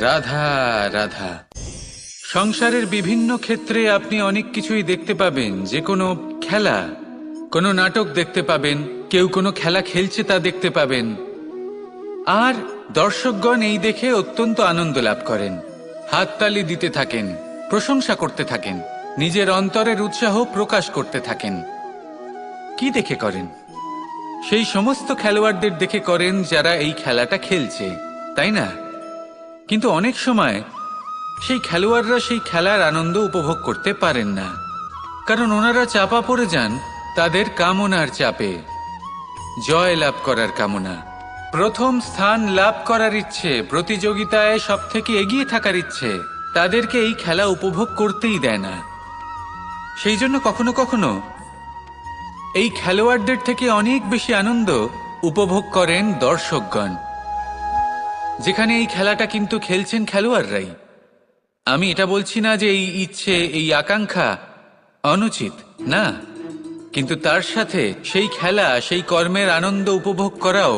রাধা রাধা। সংসারের বিভিন্ন ক্ষেত্রে আপনি অনেক কিছুই দেখতে পাবেন। যে কোনো খেলা, কোনো নাটক দেখতে পাবেন, কেউ কোনো খেলা খেলছে তা দেখতে পাবেন, আর দর্শকগণ এই দেখে অত্যন্ত আনন্দ লাভ করেন, হাততালি দিতে থাকেন, প্রশংসা করতে থাকেন, নিজের অন্তরের উৎসাহ প্রকাশ করতে থাকেন। কি দেখে করেন? সেই সমস্ত খেলোয়াড়দের দেখে করেন যারা এই খেলাটা খেলছে, তাই না? কিন্তু অনেক সময় সেই খেলোয়াড়রা সেই খেলার আনন্দ উপভোগ করতে পারেন না, কারণ ওনারা চাপা পড়ে যান তাদের কামনার চাপে, জয় লাভ করার কামনা। প্রথম স্থান লাভ করার ইচ্ছে, প্রতিযোগিতায় সব থেকে এগিয়ে থাকার ইচ্ছে, তাদেরকে এই খেলা উপভোগ করতেই দেয় না। সেই জন্য কখনো কখনো এই খেলোয়াড়দের থেকে অনেক বেশি আনন্দ উপভোগ করেন দর্শকগণ, যেখানে এই খেলাটা কিন্তু খেলছেন খেলোয়াড়রাই। আমি এটা বলছি না যে এই ইচ্ছে, এই আকাঙ্ক্ষা অনুচিত না, কিন্তু তার সাথে সেই খেলা, সেই কর্মের আনন্দ উপভোগ করাও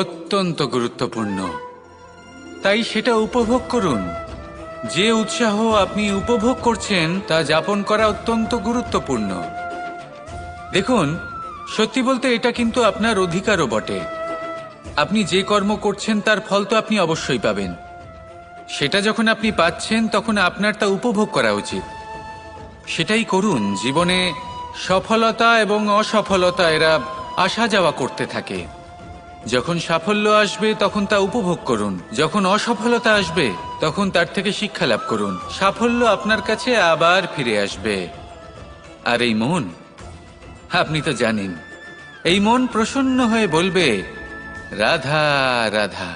অত্যন্ত গুরুত্বপূর্ণ। তাই সেটা উপভোগ করুন। যে উৎসাহ আপনি উপভোগ করছেন তা যাপন করা অত্যন্ত গুরুত্বপূর্ণ। দেখুন, সত্যি বলতে এটা কিন্তু আপনার অধিকারও বটে। আপনি যে কর্ম করছেন তার ফল তো আপনি অবশ্যই পাবেন। সেটা যখন আপনি পাচ্ছেন তখন আপনার তা উপভোগ করা উচিত। সেটাই করুন। জীবনে সফলতা এবং অসফলতা এরা আসা যাওয়া করতে থাকে। যখন সাফল্য আসবে তখন তা উপভোগ করুন, যখন অসফলতা আসবে তখন তার থেকে শিক্ষা লাভ করুন। সাফল্য আপনার কাছে আবার ফিরে আসবে। আর এই মন, আপনি তো জানেন, এই মন প্রসন্ন হয়ে বলবে, রাধা রাধা।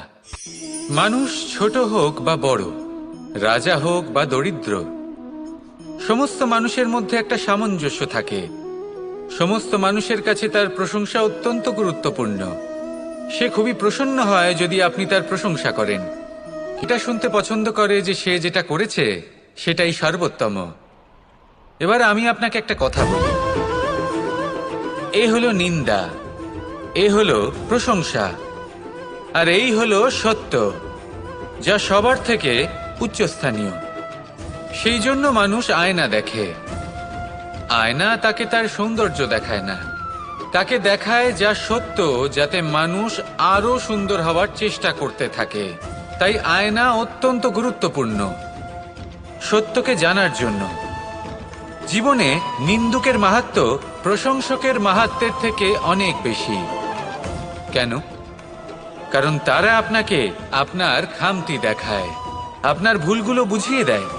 মানুষ ছোট হোক বা বড়, রাজা হোক বা দরিদ্র, সমস্ত মানুষের মধ্যে একটা সামঞ্জস্য থাকে। সমস্ত মানুষের কাছে তার প্রশংসা অত্যন্ত গুরুত্বপূর্ণ। সে খুবই প্রসন্ন হয় যদি আপনি তার প্রশংসা করেন। এটা শুনতে পছন্দ করে যে সে যেটা করেছে সেটাই সর্বোত্তম। এবার আমি আপনাকে একটা কথা বলি। এ হলো নিন্দা, এ হলো প্রশংসা, আর এই হলো সত্য, যা সবার থেকে উচ্চস্থানীয়। সেই জন্য মানুষ আয়না দেখে। আয়না তাকে তার সৌন্দর্য দেখায় না, তাকে দেখায় যা সত্য, যাতে মানুষ আরো সুন্দর হওয়ার চেষ্টা করতে থাকে। তাই আয়না অত্যন্ত গুরুত্বপূর্ণ সত্যকে জানার জন্য। জীবনে নিন্দুকের মাহাত্ম্য প্রশংসকের মাহাত্ম্যের থেকে অনেক বেশি। কেন? কারণ তারা আপনাকে আপনার খামতি দেখায়, আপনার ভুলগুলো বুঝিয়ে দেয়,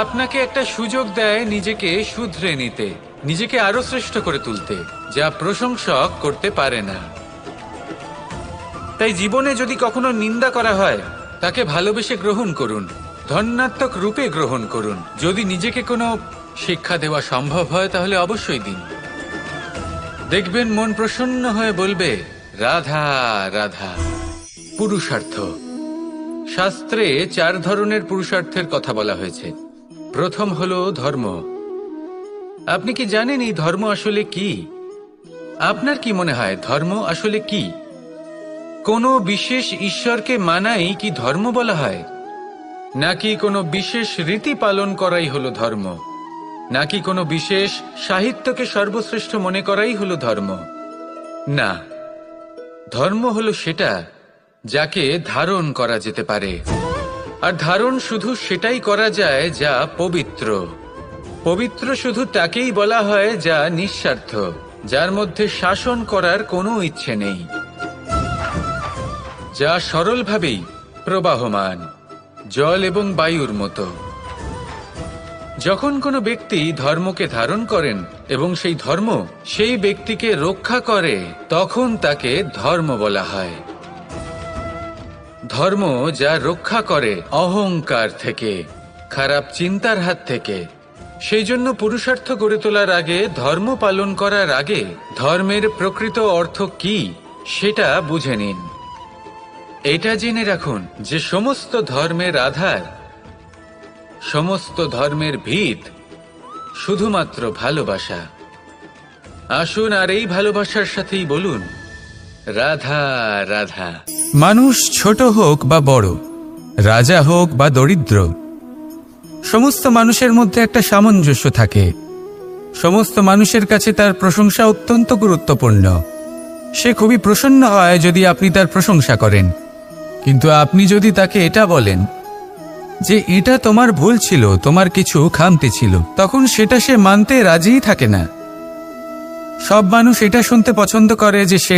আপনাকে একটা সুযোগ দেয় নিজেকে শুধরে নিতে, নিজেকে আরো শ্রেষ্ঠ করে তুলতে, যা প্রশংসক করতে পারে না। তাই জীবনে যদি কখনো নিন্দা করা হয়, তাকে ভালোবেসে গ্রহণ করুন, ধন্যাত্মক রূপে গ্রহণ করুন। যদি নিজেকে কোনো শিক্ষা দেওয়া সম্ভব হয় তাহলে অবশ্যই দিন। দেখবেন মন প্রসন্ন হয়ে বলবে, রাধা রাধা। পুরুষার্থ। শাস্ত্রে 4 ধরনের পুরুষার্থের কথা বলা হয়েছে। প্রথম হলো ধর্ম। আপনি কি জানেন এই ধর্ম আসলে কি? আপনার কি মনে হয় ধর্ম আসলে কি? কোনো বিশেষ ঈশ্বরকে মানাই কি ধর্ম বলা হয়? নাকি কোনো বিশেষ রীতি পালন করাই হলো ধর্ম? নাকি কোনো বিশেষ সাহিত্যকে সর্বশ্রেষ্ঠ মনে করাই হলো ধর্ম? না, ধর্ম হলো সেটা যাকে ধারণ করা যেতে পারে। আর ধারণ শুধু সেটাই করা যায় যা পবিত্র। পবিত্র শুধু তাকেই বলা হয় যা নিঃস্বার্থ, যার মধ্যে শাসন করার কোনো ইচ্ছে নেই, যা সরলভাবেই প্রবাহমান, জল এবং বায়ুর মতো। যখন কোনো ব্যক্তি ধর্মকে ধারণ করেন এবং সেই ধর্ম সেই ব্যক্তিকে রক্ষা করে, তখন তাকে ধর্ম বলা হয়। ধর্ম যা রক্ষা করে অহংকার থেকে, খারাপ চিন্তার হাত থেকে। সেই জন্য পুরুষার্থ গড়ে তোলার আগে, ধর্ম পালন করার আগে, ধর্মের প্রকৃত অর্থ কি সেটা বুঝে নিন। এটা জেনে রাখুন যে সমস্ত ধর্মের আধার, সমস্ত ধর্মের ভিত শুধুমাত্র ভালোবাসা। আসুন আর এই ভালোবাসার সাথেই বলুন, রাধা রাধা। মানুষ ছোট হোক বা বড়, রাজা হোক বা দরিদ্র, সমস্ত মানুষের মধ্যে একটা সামঞ্জস্য থাকে। সমস্ত মানুষের কাছে তার প্রশংসা অত্যন্ত গুরুত্বপূর্ণ। সে খুবই প্রসন্ন হয় যদি আপনি তার প্রশংসা করেন। কিন্তু আপনি যদি তাকে এটা বলেন যে এটা তোমার ভুল ছিল, তোমার কিছু খামতি ছিল, তখন সেটা সে মানতে রাজিই থাকে না। সব মানুষ এটা শুনতে পছন্দ করে যে সে